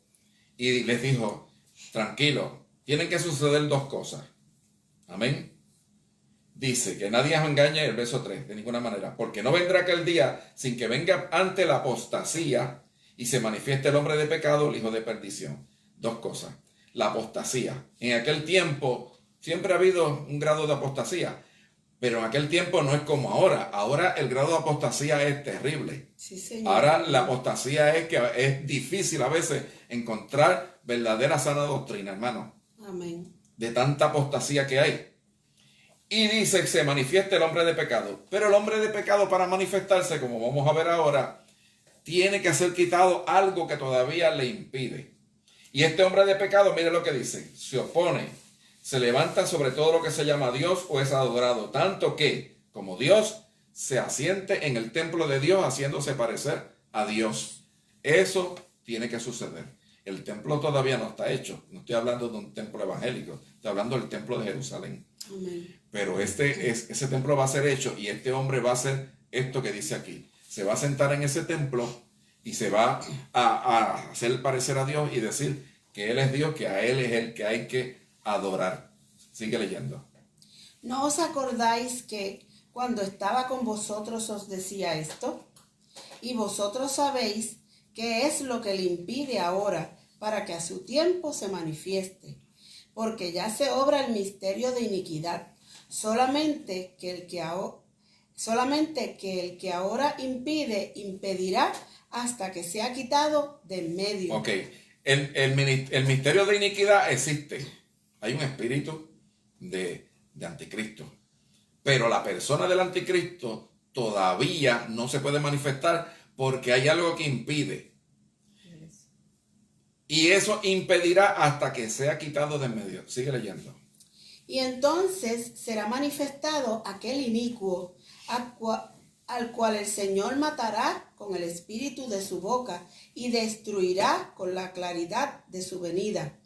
y les dijo: tranquilo, tienen que suceder dos cosas. Amén. Dice que nadie os engañe, el verso 3, de ninguna manera, porque no vendrá aquel día sin que venga ante la apostasía y se manifieste el hombre de pecado, el hijo de perdición. Dos cosas. La apostasía. En aquel tiempo siempre ha habido un grado de apostasía, pero en aquel tiempo no es como ahora. Ahora el grado de apostasía es terrible. Sí, señor. Ahora la apostasía es que es difícil a veces encontrar verdadera sana doctrina, hermano. Amén. De tanta apostasía que hay. Y dice que se manifieste el hombre de pecado. Pero el hombre de pecado, para manifestarse, como vamos a ver ahora, tiene que ser quitado algo que todavía le impide. Y este hombre de pecado, mire lo que dice: se opone, se levanta sobre todo lo que se llama Dios o es adorado, tanto que, como Dios, se asiente en el templo de Dios, haciéndose parecer a Dios. Eso tiene que suceder. El templo todavía no está hecho. No estoy hablando de un templo evangélico, estoy hablando del templo de Jerusalén. Amén. Pero ese templo va a ser hecho, y este hombre va a hacer esto que dice aquí. Se va a sentar en ese templo y se va a hacer parecer a Dios y decir que Él es Dios, que a Él es el que hay que adorar. Sigue leyendo. ¿No os acordáis que cuando estaba con vosotros os decía esto? Y vosotros sabéis qué es lo que le impide ahora para que a su tiempo se manifieste. Porque ya se obra el misterio de iniquidad, solamente que el que ahora impide, impedirá hasta que sea quitado de en medio. Ok, el misterio de iniquidad existe. Hay un espíritu de anticristo. Pero la persona del anticristo todavía no se puede manifestar porque hay algo que impide. Y eso impedirá hasta que sea quitado de en medio. Sigue leyendo. Y entonces será manifestado aquel inicuo, al cual el Señor matará con el espíritu de su boca y destruirá con la claridad de su venida.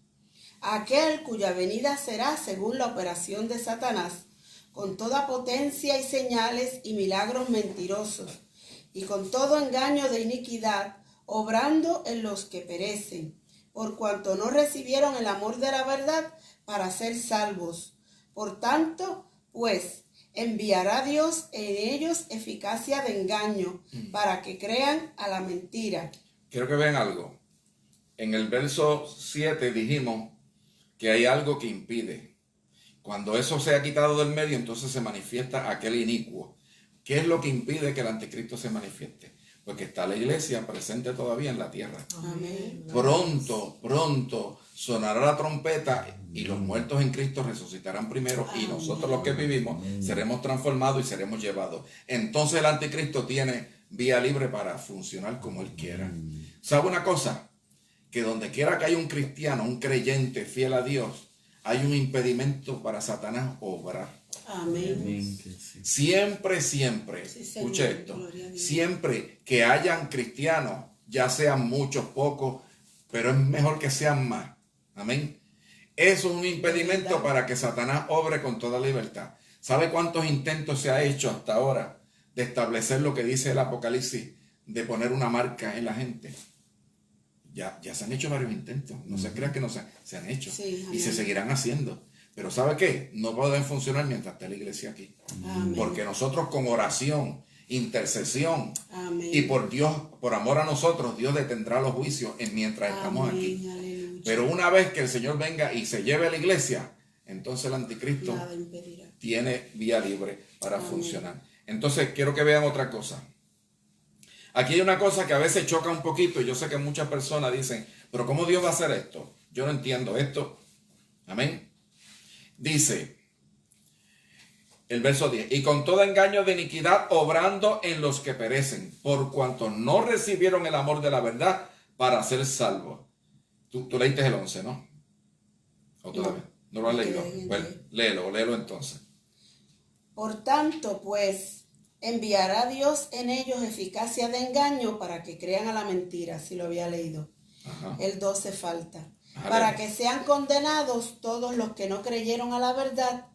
Aquel cuya venida será según la operación de Satanás, con toda potencia y señales y milagros mentirosos, y con todo engaño de iniquidad, obrando en los que perecen, por cuanto no recibieron el amor de la verdad para ser salvos. Por tanto, pues, enviará Dios en ellos eficacia de engaño, para que crean a la mentira. Quiero que vean algo. En el verso 7 dijimos que hay algo que impide. Cuando eso se ha quitado del medio, entonces se manifiesta aquel inicuo. ¿Qué es lo que impide que el anticristo se manifieste? Porque está la iglesia presente todavía en la tierra. Amén. Pronto sonará la trompeta y los muertos en Cristo resucitarán primero y nosotros los que vivimos seremos transformados y seremos llevados. Entonces el anticristo tiene vía libre para funcionar como él quiera. ¿Sabe una cosa? Que donde quiera que haya un cristiano, un creyente fiel a Dios, hay un impedimento para Satanás obrar. Amén. Siempre, Sí, Señor, escuche esto, gloria a Dios. siempre que hayan cristianos, ya sean muchos, pocos, pero es mejor que sean más. Amén. Eso es un impedimento para que Satanás obre con toda libertad. ¿Sabe cuántos intentos se ha hecho hasta ahora de establecer lo que dice el Apocalipsis, de poner una marca en la gente? Ya se han hecho varios intentos. No se crea que no se han hecho. Sí, y se amén. seguirán haciendo. Pero ¿sabe qué? No pueden funcionar mientras esté la iglesia aquí. Amén. Porque nosotros con oración, intercesión Amén. y por Dios, por amor a nosotros, Dios detendrá los juicios mientras estamos aquí. Amén, aleluya. Pero una vez que el Señor venga y se lleve a la iglesia, entonces el anticristo Nada impedirá. tiene vía libre para Amén. funcionar. Entonces quiero que vean otra cosa. Aquí hay una cosa que a veces choca un poquito y yo sé que muchas personas dicen, pero ¿cómo Dios va a hacer esto? Yo no entiendo esto. Amén. Dice el verso 10, y con todo engaño de iniquidad obrando en los que perecen, por cuanto no recibieron el amor de la verdad para ser salvos. Tú leíste el 11, ¿no? ¿O todavía? ¿No lo has leído? Bueno, léelo entonces. Por tanto, pues, enviará Dios en ellos eficacia de engaño para que crean a la mentira, si lo había leído. Ajá. El 12 falta. Ajá, Para léelo. que sean condenados todos los que no creyeron a la verdad,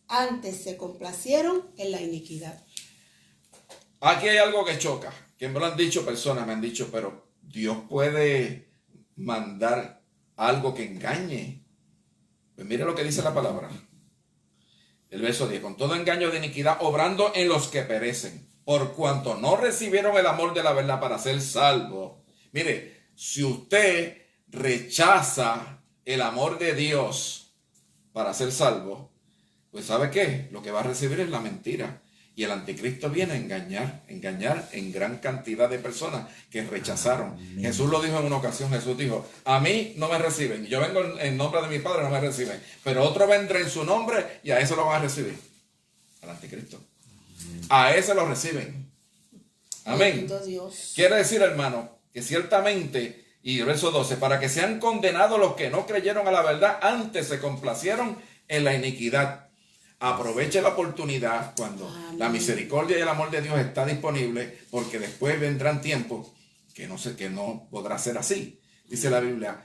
antes se complacieron en la iniquidad. Aquí hay algo que choca, que me lo han dicho personas, me han dicho, pero Dios puede mandar algo que engañe. Pues mire lo que dice la palabra. El verso 10, con todo engaño de iniquidad, obrando en los que perecen, por cuanto no recibieron el amor de la verdad para ser salvos. Mire, si usted rechaza el amor de Dios para ser salvo, pues ¿sabe qué? Lo que va a recibir es la mentira. Y el anticristo viene a engañar en gran cantidad de personas que rechazaron. Amén. Jesús lo dijo en una ocasión, Jesús dijo, a mí no me reciben, yo vengo en nombre de mi Padre, no me reciben, pero otro vendrá en su nombre y a eso lo van a recibir, al anticristo. A ese lo reciben. Amén. Bendito Dios. Quiere decir, hermano, que ciertamente, y el verso 12, para que sean condenados los que no creyeron a la verdad, antes se complacieron en la iniquidad. Aproveche la oportunidad cuando Amén. la misericordia y el amor de Dios está disponible, porque después vendrán tiempos que no podrá ser así. Dice la Biblia,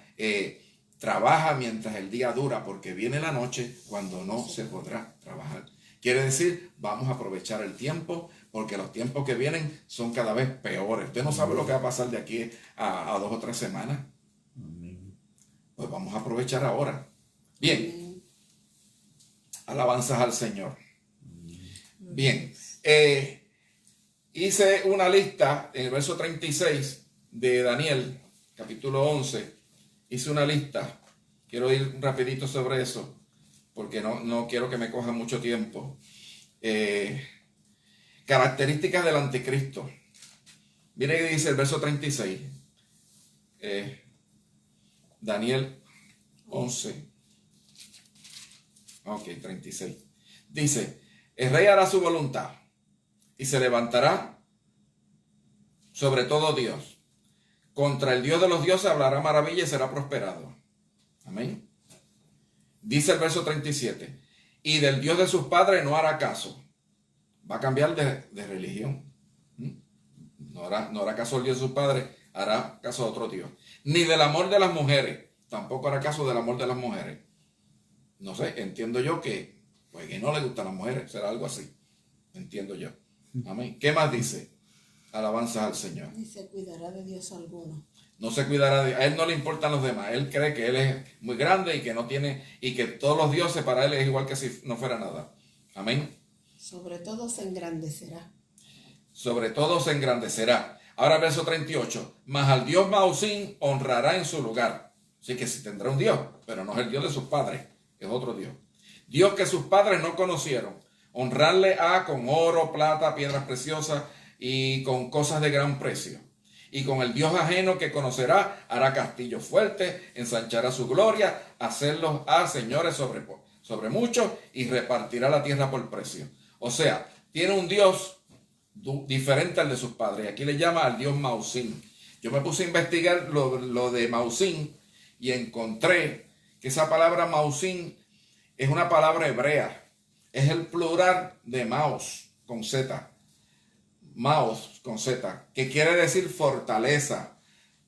trabaja mientras el día dura, porque viene la noche cuando no se podrá trabajar. Quiere decir, vamos a aprovechar el tiempo, porque los tiempos que vienen son cada vez peores. Usted no sabe lo que va a pasar de aquí a 2 o 3 semanas. Amén. Pues vamos a aprovechar ahora. Bien. Alabanzas al Señor. Bien. Hice una lista en el verso 36 de Daniel, capítulo 11. Hice una lista. Quiero ir rapidito sobre eso, porque no quiero que me coja mucho tiempo. Características del anticristo. Mire que dice el verso 36. Daniel 11. Ok, 36. Dice, el rey hará su voluntad y se levantará sobre todo Dios. Contra el Dios de los dioses hablará maravilla y será prosperado. Amén. Dice el verso 37. Y del Dios de sus padres no hará caso. Va a cambiar de religión. No hará caso al Dios de sus padres, hará caso a otro Dios. Ni del amor de las mujeres. Tampoco hará caso del amor de las mujeres. No sé, entiendo yo que Pues que no le gustan las mujeres, será algo así. Entiendo yo. Amén. ¿Qué más dice? Alabanzas al Señor. Ni se cuidará de Dios alguno. No se cuidará de... A él no le importan los demás. Él cree que él es muy grande y que no tiene... Y que todos los dioses para él es igual que si no fuera nada. Amén. Sobre todo se engrandecerá. Sobre todo se engrandecerá. Ahora verso 38. Mas al Dios Mausín honrará en su lugar. Así que sí tendrá un Dios, pero no es el Dios de sus padres. Es otro Dios. Dios que sus padres no conocieron. Honrarle a con oro, plata, piedras preciosas y con cosas de gran precio. Y con el Dios ajeno que conocerá, hará castillos fuertes, ensanchará su gloria, hacerlos a señores sobre muchos y repartirá la tierra por precio. O sea, tiene un Dios diferente al de sus padres. Aquí le llama al Dios Mausín. Yo me puse a investigar lo de Mausín y encontré que esa palabra Mausín es una palabra hebrea. Es el plural de Maos con Z. Maos con Z, que quiere decir fortaleza,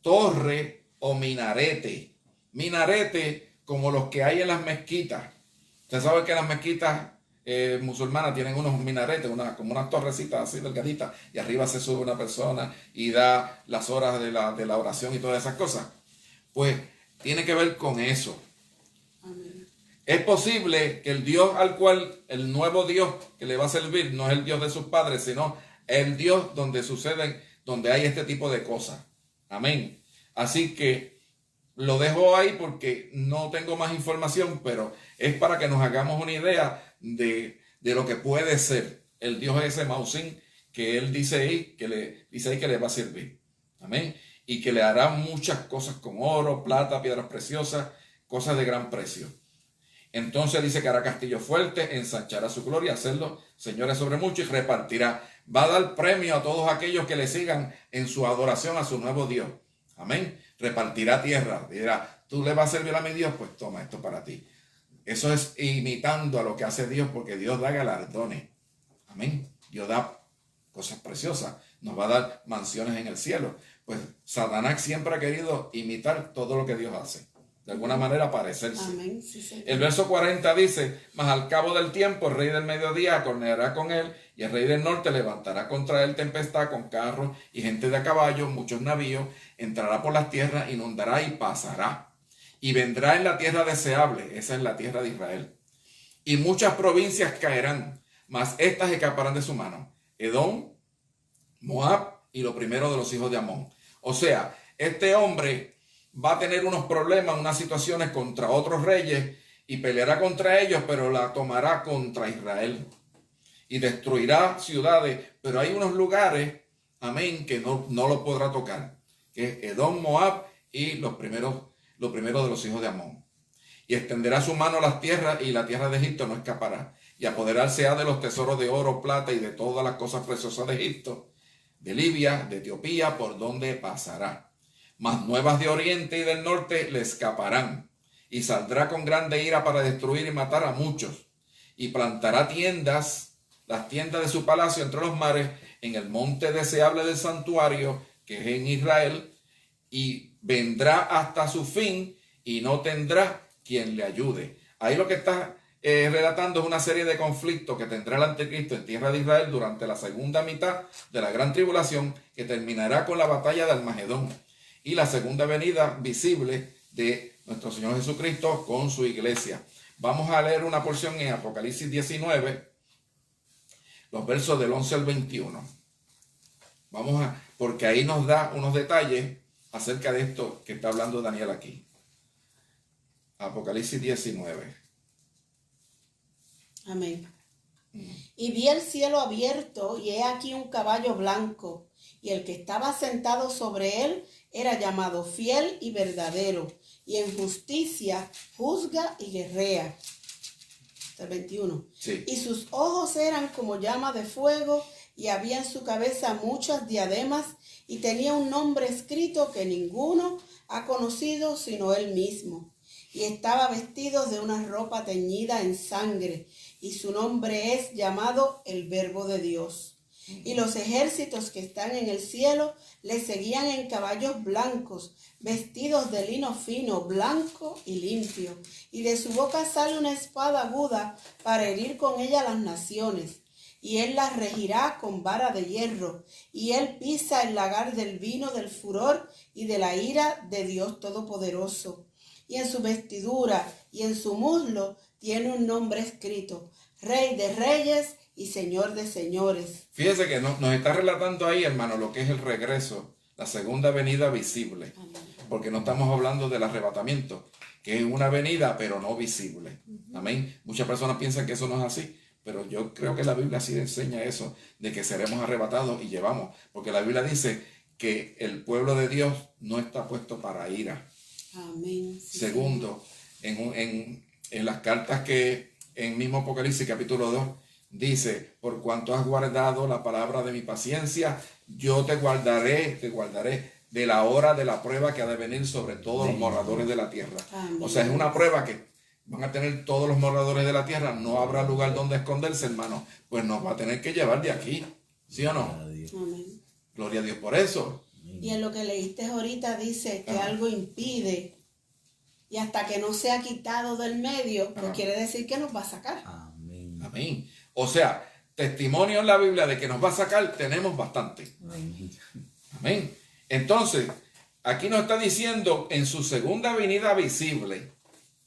torre o minarete. Minarete como los que hay en las mezquitas. Usted sabe que las mezquitas musulmanas tienen unos minaretes, como unas torrecitas así delgaditas, y arriba se sube una persona y da las horas de la oración y todas esas cosas. Pues tiene que ver con eso. Amén. Es posible que el Dios al cual, el nuevo Dios que le va a servir, no es el Dios de sus padres, sino el Dios donde hay este tipo de cosas. Amén. Así que lo dejo ahí porque no tengo más información, pero es para que nos hagamos una idea de lo que puede ser el Dios ese Mausín que él dice ahí, que le va a servir. Amén. Y que le hará muchas cosas con oro, plata, piedras preciosas, cosas de gran precio. Entonces dice que hará castillo fuerte, ensanchará su gloria, hacerlo señores sobre mucho y repartirá. Va a dar premio a todos aquellos que le sigan en su adoración a su nuevo Dios. Amén. Repartirá tierra. Dirá, tú le vas a servir a mi Dios, pues toma esto para ti. Eso es imitando a lo que hace Dios, porque Dios da galardones. Amén. Dios da cosas preciosas. Nos va a dar mansiones en el cielo. Pues Satanás siempre ha querido imitar todo lo que Dios hace. De alguna manera parecerse. Amén. Sí, el verso 40 dice, mas al cabo del tiempo el rey del mediodía acorneará con él, y el rey del norte levantará contra él tempestad con carros y gente de a caballo, muchos navíos, entrará por las tierras, inundará y pasará. Y vendrá en la tierra deseable, esa es la tierra de Israel. Y muchas provincias caerán, mas estas escaparán de su mano. Edom, Moab y lo primero de los hijos de Amón. O sea, este hombre va a tener unos problemas, unas situaciones contra otros reyes y peleará contra ellos, pero la tomará contra Israel y destruirá ciudades, pero hay unos lugares, amén, que no lo podrá tocar, que es Edom, Moab y los primeros de los hijos de Amón. Y extenderá su mano a las tierras y la tierra de Egipto no escapará, y apoderarse ha de los tesoros de oro, plata y de todas las cosas preciosas de Egipto, de Libia, de Etiopía, por donde pasará. Mas nuevas de oriente y del norte le escaparán, y saldrá con grande ira para destruir y matar a muchos, y plantará tiendas, las tiendas de su palacio entre los mares, en el monte deseable del santuario, que es en Israel, y vendrá hasta su fin, y no tendrá quien le ayude. Ahí lo que está relatando es una serie de conflictos que tendrá el anticristo en tierra de Israel durante la segunda mitad de la gran tribulación, que terminará con la batalla de Armagedón y la segunda venida visible de nuestro Señor Jesucristo con su iglesia. Vamos a leer una porción en Apocalipsis 19, los versos del 11 al 21. Porque ahí nos da unos detalles acerca de esto que está hablando Daniel aquí. Apocalipsis 19. Amén. Y vi el cielo abierto, y he aquí un caballo blanco, y el que estaba sentado sobre él era llamado Fiel y Verdadero, y en justicia juzga y guerrea. Hasta el 21. Sí. Y sus ojos eran como llama de fuego, y había en su cabeza muchas diademas, y tenía un nombre escrito que ninguno ha conocido sino él mismo. Y estaba vestido de una ropa teñida en sangre, y su nombre es llamado el Verbo de Dios. Y los ejércitos que están en el cielo le seguían en caballos blancos, vestidos de lino fino, blanco y limpio. Y de su boca sale una espada aguda para herir con ella las naciones. Y él las regirá con vara de hierro. Y él pisa el lagar del vino del furor y de la ira de Dios Todopoderoso. Y en su vestidura y en su muslo tiene un nombre escrito: Rey de Reyes y Señor de Señores. Fíjese que nos está relatando ahí, hermano, lo que es el regreso, la segunda venida visible. Amén. Porque no estamos hablando del arrebatamiento, que es una venida pero no visible. Amén. Muchas personas piensan que eso no es así, pero yo creo que la Biblia sí enseña eso, de que seremos arrebatados y llevamos. Porque la Biblia dice que el pueblo de Dios no está puesto para ira. Amén. Sí, Segundo, en las cartas que en mismo Apocalipsis capítulo 2 dice: por cuanto has guardado la palabra de mi paciencia, yo te guardaré de la hora de la prueba que ha de venir sobre todos los moradores de la tierra. Amén. O sea, es una prueba que van a tener todos los moradores de la tierra. No habrá lugar donde esconderse, hermano. Pues nos va a tener que llevar de aquí. ¿Sí o no? Amén. Gloria a Dios por eso. Y en lo que leíste ahorita dice que algo impide, y hasta que no sea quitado del medio, pues quiere decir que nos va a sacar. Amén. Amén. O sea, testimonio en la Biblia de que nos va a sacar tenemos bastante. Amén. Amén. Entonces, aquí nos está diciendo en su segunda venida visible,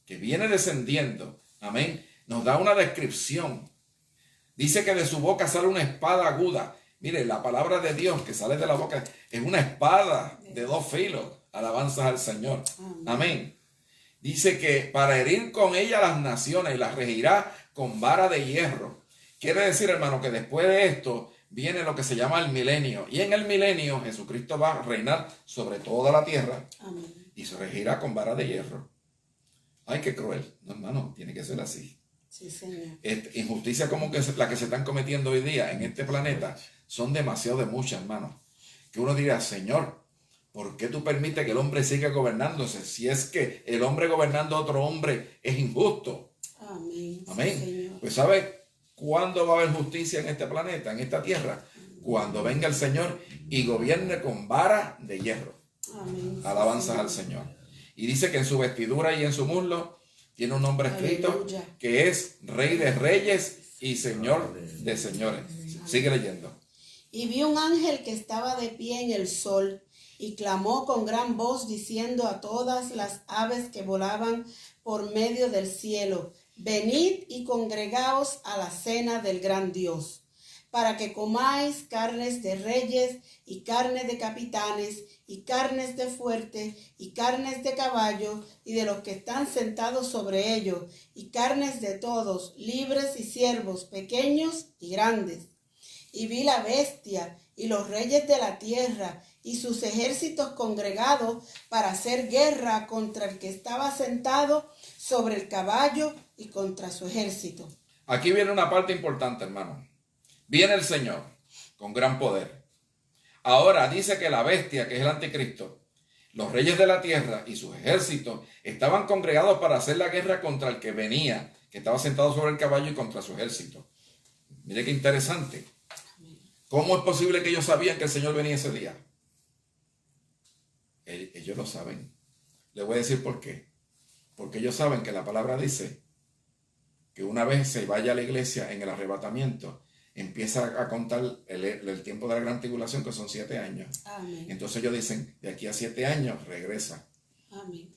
que viene descendiendo. Amén. Nos da una descripción. Dice que de su boca sale una espada aguda. Mire, la palabra de Dios que sale de la boca es una espada de dos filos. Alabanzas al Señor. Amén. Dice que para herir con ella las naciones y las regirá con vara de hierro. Quiere decir, hermano, que después de esto viene lo que se llama el milenio. Y en el milenio Jesucristo va a reinar sobre toda la tierra. Amén. Y se regirá con vara de hierro. Ay, qué cruel. No, hermano, tiene que ser así. Sí, Señor. Injusticias como que la que se están cometiendo hoy día en este planeta son demasiado de muchas, hermano. Que uno dirá: Señor, ¿por qué tú permites que el hombre siga gobernándose? Si es que el hombre gobernando a otro hombre es injusto. Amén. Amén. Sí, Señor. Pues ¿sabe cuándo va a haber justicia en este planeta, en esta tierra? Cuando venga el Señor y gobierne con vara de hierro. Amén. Alabanzas al Señor. Y dice que en su vestidura y en su muslo tiene un nombre escrito, Aleluya, que es Rey de Reyes y Señor de Señores. Sigue leyendo. Y vi un ángel que estaba de pie en el sol y clamó con gran voz diciendo a todas las aves que volaban por medio del cielo: venid y congregaos a la cena del gran Dios, para que comáis carnes de reyes y carnes de capitanes y carnes de fuertes y carnes de caballos y de los que están sentados sobre ellos y carnes de todos, libres y siervos, pequeños y grandes. Y vi la bestia y los reyes de la tierra y sus ejércitos congregados para hacer guerra contra el que estaba sentado sobre el caballo y contra su ejército. Aquí viene una parte importante, hermano. Viene el Señor con gran poder. Ahora dice que la bestia, que es el anticristo, los reyes de la tierra y sus ejércitos estaban congregados para hacer la guerra contra el que venía, que estaba sentado sobre el caballo, y contra su ejército. Mire qué interesante. ¿Cómo es posible que ellos sabían que el Señor venía ese día? Ellos lo saben. Le voy a decir por qué. Porque ellos saben que la palabra dice que una vez se vaya a la iglesia en el arrebatamiento, empieza a contar el tiempo de la gran tribulación, que son 7 años. Amén. Entonces ellos dicen: de aquí a 7 años regresa. Amén.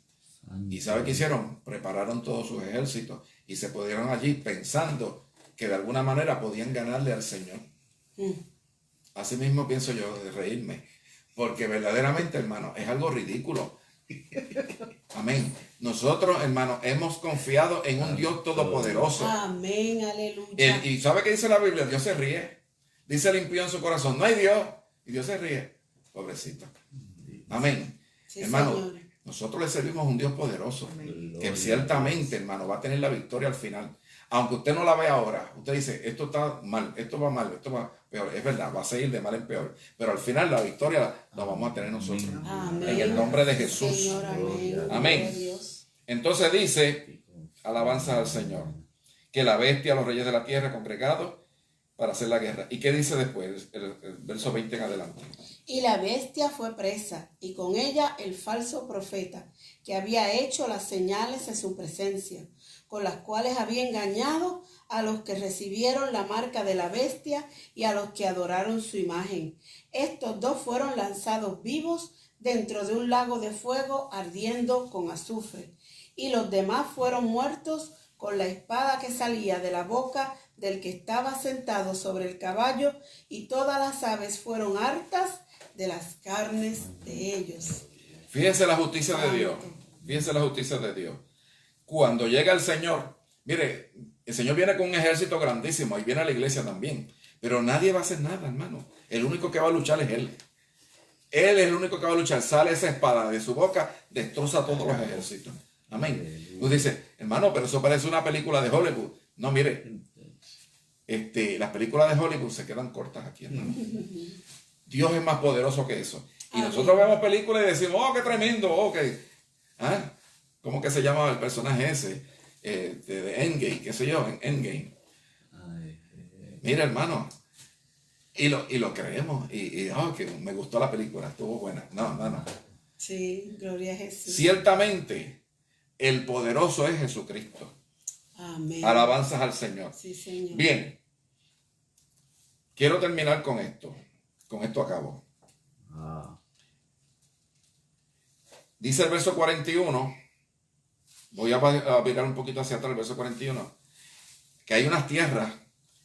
¿Y sabe qué hicieron? Prepararon todos sus ejércitos y se pusieron allí pensando que de alguna manera podían ganarle al Señor. Así mismo pienso yo, de reírme, porque verdaderamente, hermano, es algo ridículo. Amén. Nosotros, hermano, hemos confiado en un Dios todopoderoso. Amén, aleluya. ¿Y sabe qué dice la Biblia? Dios se ríe. Dice el impío en su corazón: no hay Dios. Y Dios se ríe. Pobrecito. Amén. Sí, hermano, Señor. nosotros le servimos a un Dios poderoso, que ciertamente, hermano, va a tener la victoria al final. Aunque usted no la vea ahora, usted dice: esto está mal, esto va mal, esto va peor. Es verdad, va a seguir de mal en peor. Pero al final la victoria la vamos a tener nosotros. Amén. En el nombre de Jesús. Señor, amén. Amén. Gloria a Dios. Entonces dice, alabanza al Señor, que la bestia, los reyes de la tierra congregados, para hacer la guerra. ¿Y qué dice después? El verso 20 en adelante. Y la bestia fue presa, y con ella el falso profeta, que había hecho las señales en su presencia, con las cuales había engañado a los que recibieron la marca de la bestia y a los que adoraron su imagen. Estos dos fueron lanzados vivos dentro de un lago de fuego ardiendo con azufre, y los demás fueron muertos con la espada que salía de la boca del que estaba sentado sobre el caballo, y todas las aves fueron hartas de las carnes de ellos. Fíjense la justicia de Dios. Fíjense la justicia de Dios. Cuando llega el Señor, mire, el Señor viene con un ejército grandísimo, y viene a la iglesia también, pero nadie va a hacer nada, hermano. El único que va a luchar es Él. Él es el único que va a luchar. Sale esa espada de su boca, destroza todos los ejércitos. Amén. Tú dices, hermano, pero eso parece una película de Hollywood. No, mire, las películas de Hollywood se quedan cortas aquí, hermano. Dios es más poderoso que eso. Y nosotros vemos películas y decimos, oh, qué tremendo, ok. ¿Ah? ¿Cómo que se llama el personaje ese? De Endgame, qué sé yo, en Endgame. Mira, hermano. Y lo creemos. Que me gustó la película, estuvo buena. No. Sí, gloria a Jesús. Ciertamente, el poderoso es Jesucristo. Amén. Alabanzas al Señor. Sí, Señor. Bien. Quiero terminar con esto. Con esto acabo. Dice el verso 41. Voy a virar un poquito hacia atrás, el verso 41. Que hay unas tierras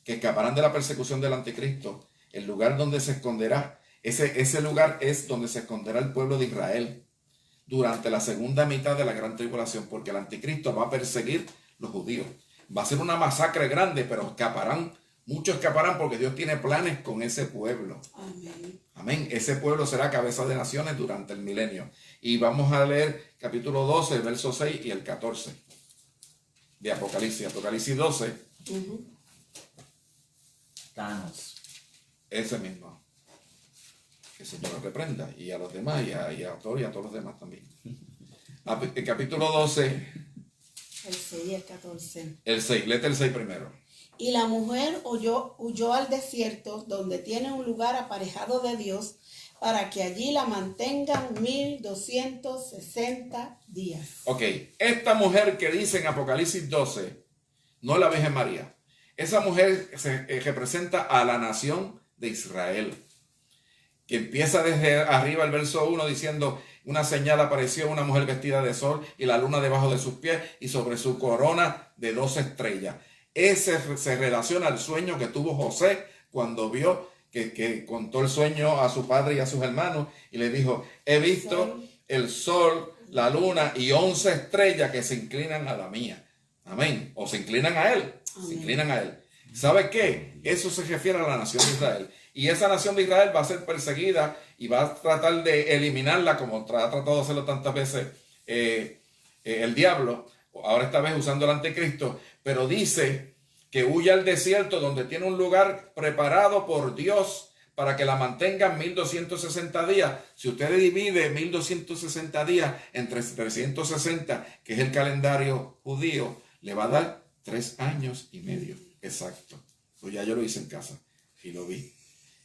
que escaparán de la persecución del anticristo. El lugar donde se esconderá. Ese lugar es donde se esconderá el pueblo de Israel durante la segunda mitad de la gran tribulación, porque el anticristo va a perseguir los judíos. Va a ser una masacre grande, pero escaparán. Muchos escaparán porque Dios tiene planes con ese pueblo. Amén. Amén. Ese pueblo será cabeza de naciones durante el milenio. Y vamos a leer capítulo 12, verso 6 y el 14 de Apocalipsis. Apocalipsis 12. Thanos. Ese mismo. Que el Señor lo reprenda. Y a los demás, y a todos los demás también. El capítulo 12. El 6 y el 14. El 6. Léete el 6 primero. Y la mujer huyó al desierto, donde tiene un lugar aparejado de Dios, para que allí la mantengan 1260 días. Ok, esta mujer que dice en Apocalipsis 12, no es la Virgen María. Esa mujer representa a la nación de Israel, que empieza desde arriba el verso 1 diciendo, una señal apareció, una mujer vestida de sol y la luna debajo de sus pies y sobre su corona de 12 estrellas. Ese se relaciona al sueño que tuvo José cuando vio que contó el sueño a su padre y a sus hermanos y le dijo, he visto el sol, la luna y 11 estrellas que se inclinan a la mía. Amén. O se inclinan a él. Amén. Se inclinan a él. ¿Sabe qué? Eso se refiere a la nación de Israel. Y esa nación de Israel va a ser perseguida y va a tratar de eliminarla como ha tratado de hacerlo tantas veces el diablo. Ahora esta vez usando el anticristo. Pero dice que huya al desierto donde tiene un lugar preparado por Dios para que la mantengan 1260 días. Si usted divide 1260 días entre 360, que es el calendario judío, le va a dar 3 años y medio. Exacto. Pues ya yo lo hice en casa y lo vi.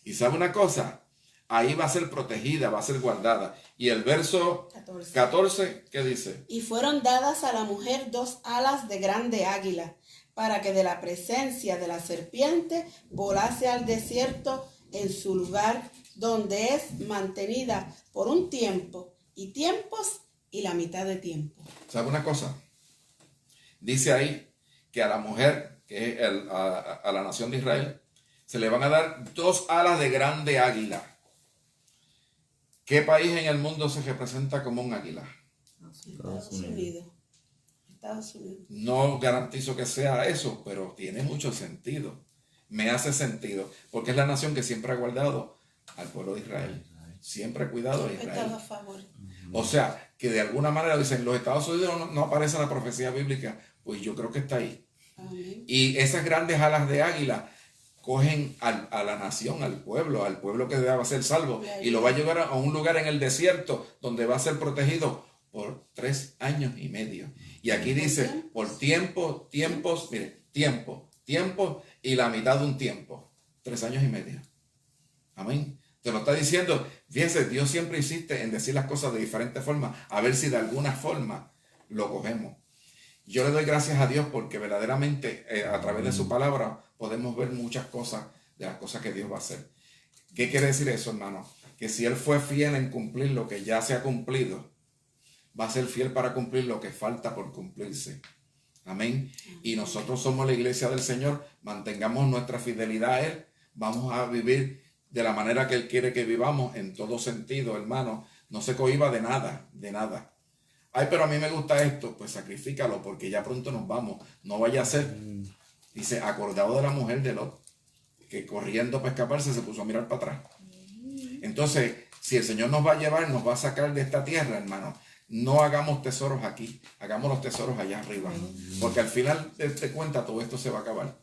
Y ¿sabe una cosa? Ahí va a ser protegida, va a ser guardada. Y el verso 14, ¿qué dice? Y fueron dadas a la mujer 2 alas de grande águila, para que de la presencia de la serpiente volase al desierto en su lugar, donde es mantenida por un tiempo y tiempos y la mitad de tiempo. ¿Sabe una cosa? Dice ahí que a la mujer, que es a la nación de Israel, se le van a dar 2 alas de grande águila. ¿Qué país en el mundo se representa como un águila? Estados Unidos. Estados Unidos. No garantizo que sea eso, pero tiene mucho sentido. Me hace sentido, porque es la nación que siempre ha guardado al pueblo de Israel. Siempre ha cuidado a Israel. A favor. O sea, que de alguna manera dicen, los Estados Unidos no aparece en la profecía bíblica. Pues yo creo que está ahí. Amén. Y esas grandes alas de águila cogen a la nación, al pueblo que va a ser salvo, y lo va a llevar a un lugar en el desierto donde va a ser protegido por 3 años y medio. Y aquí dice, por tiempos, mire, tiempo y la mitad de un tiempo. 3 años y medio. Amén. Te lo está diciendo. Fíjense, Dios siempre insiste en decir las cosas de diferentes formas, a ver si de alguna forma lo cogemos. Yo le doy gracias a Dios porque verdaderamente a través de su palabra podemos ver muchas cosas de las cosas que Dios va a hacer. ¿Qué quiere decir eso, hermano? Que si Él fue fiel en cumplir lo que ya se ha cumplido, va a ser fiel para cumplir lo que falta por cumplirse. Amén. Y nosotros somos la iglesia del Señor. Mantengamos nuestra fidelidad a Él. Vamos a vivir de la manera que Él quiere que vivamos en todo sentido, hermano. No se cohíba de nada, de nada. Ay, pero a mí me gusta esto. Pues sacrifícalo porque ya pronto nos vamos. No vaya a ser. Dice, acordado de la mujer de Lot, que corriendo para escaparse se puso a mirar para atrás. Entonces, si el Señor nos va a llevar, nos va a sacar de esta tierra, hermano, no hagamos tesoros aquí, hagamos los tesoros allá arriba. Porque al final de cuentas todo esto se va a acabar.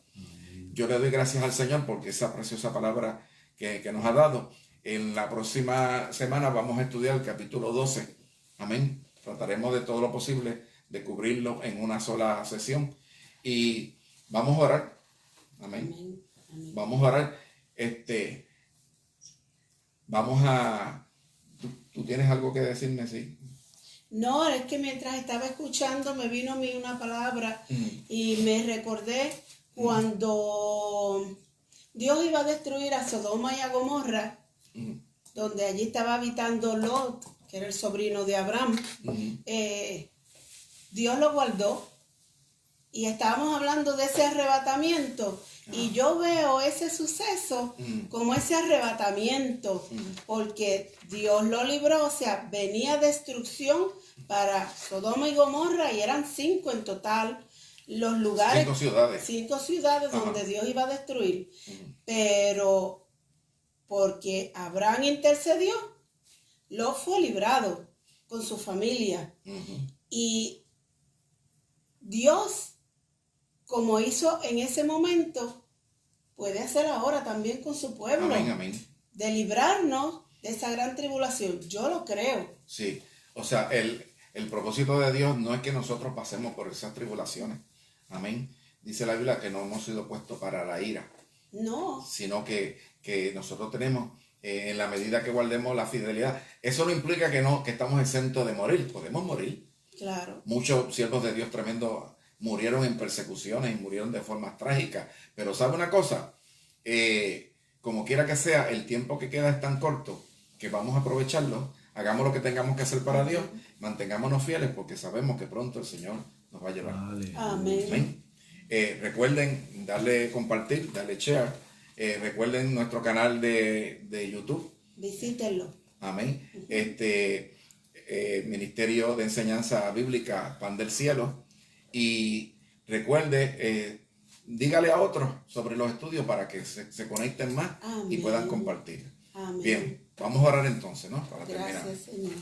Yo le doy gracias al Señor porque esa preciosa palabra que nos ha dado. En la próxima semana vamos a estudiar el capítulo 12. Amén. Trataremos de todo lo posible de cubrirlo en una sola sesión. Y vamos a orar. Amén. Amén. Amén. Vamos a orar. Vamos a... ¿Tú tienes algo que decirme? Sí. No, es que mientras estaba escuchando me vino a mí una palabra y me recordé cuando Dios iba a destruir a Sodoma y a Gomorra, donde allí estaba habitando Lot, que era el sobrino de Abraham. Dios lo guardó y estábamos hablando de ese arrebatamiento. Y yo veo ese suceso como ese arrebatamiento, porque Dios lo libró, o sea, venía destrucción para Sodoma y Gomorra, y eran 5 en total los lugares. 5 ciudades. 5 ciudades donde Dios iba a destruir. Pero porque Abraham intercedió, Lot fue librado con su familia. Y Dios, como hizo en ese momento, puede hacer ahora también con su pueblo. Amén, amén. De librarnos de esa gran tribulación. Yo lo creo. Sí, o sea, el propósito de Dios no es que nosotros pasemos por esas tribulaciones. Amén. Dice la Biblia que no hemos sido puestos para la ira. No. Sino que nosotros tenemos, en la medida que guardemos la fidelidad. Eso no implica que estamos exentos de morir. Podemos morir. Claro. Muchos siervos de Dios tremendos murieron en persecuciones y murieron de formas trágicas. Pero ¿sabe una cosa? Como quiera que sea, el tiempo que queda es tan corto que vamos a aprovecharlo. Hagamos lo que tengamos que hacer para Dios. Mantengámonos fieles porque sabemos que pronto el Señor nos va a llevar. Amén. Amén. Recuerden darle compartir, darle share. Recuerden nuestro canal de YouTube. Visítenlo. Amén. Ministerio de Enseñanza Bíblica, Pan del Cielo. Y recuerde, dígale a otros sobre los estudios para que se conecten más. Amén. Y puedan compartir. Amén. Bien, vamos a orar entonces, ¿no? Para terminar. Gracias, Señor.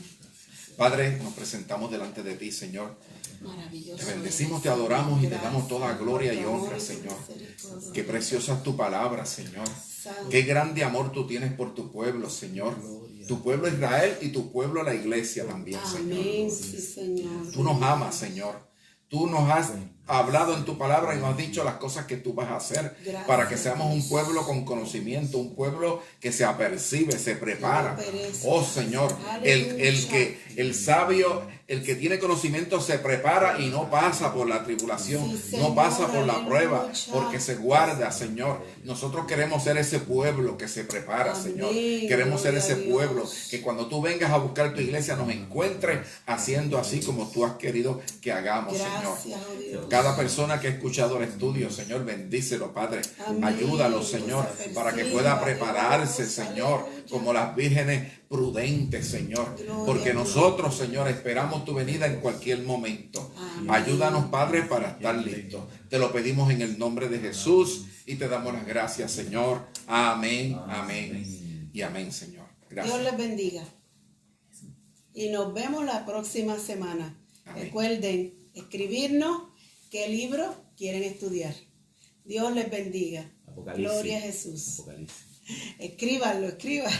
Padre, nos presentamos delante de ti, Señor. Maravilloso. Te bendecimos, te adoramos y te damos toda gloria y honra, Señor. Qué preciosa es tu palabra, Señor. Qué grande amor tú tienes por tu pueblo, Señor. Tu pueblo Israel y tu pueblo la iglesia también, Señor. Amén, sí, Señor. Tú nos amas, Señor. Tú nos has hablado en tu palabra y nos has dicho las cosas que tú vas a hacer. Gracias, para que seamos un pueblo con conocimiento, un pueblo que se apercibe, se prepara. Oh Señor, el sabio, el que tiene conocimiento se prepara y no pasa por la tribulación, Sí, Señor, no pasa por la prueba, aleluya. porque se guarda, Señor. Nosotros queremos ser ese pueblo que se prepara, Amén. Señor. Queremos ser Gloria ese a Dios. pueblo que cuando tú vengas a buscar tu iglesia nos encuentres haciendo así como tú has querido que hagamos, Gracias, Señor. oh Dios. Cada persona que ha escuchado el estudio, Señor, bendícelo, Padre. Amén. Ayúdalo, Señor, Que se para que perciba, pueda prepararse, Dios, Señor, aleluya. como las vírgenes prudentes, Señor. Gloria Porque a Dios. nosotros, Señor, esperamos tu venida en cualquier momento. Amén. Ayúdanos, Padre, para estar listos. Te lo pedimos en el nombre de Jesús y te damos las gracias, Señor. Amén, amén y amén, Señor. Gracias. Dios les bendiga. Y nos vemos la próxima semana. Amén. Recuerden escribirnos qué libro quieren estudiar. Dios les bendiga. Apocalipsis. Gloria a Jesús. Apocalipsis. Escríbanlo, escriban.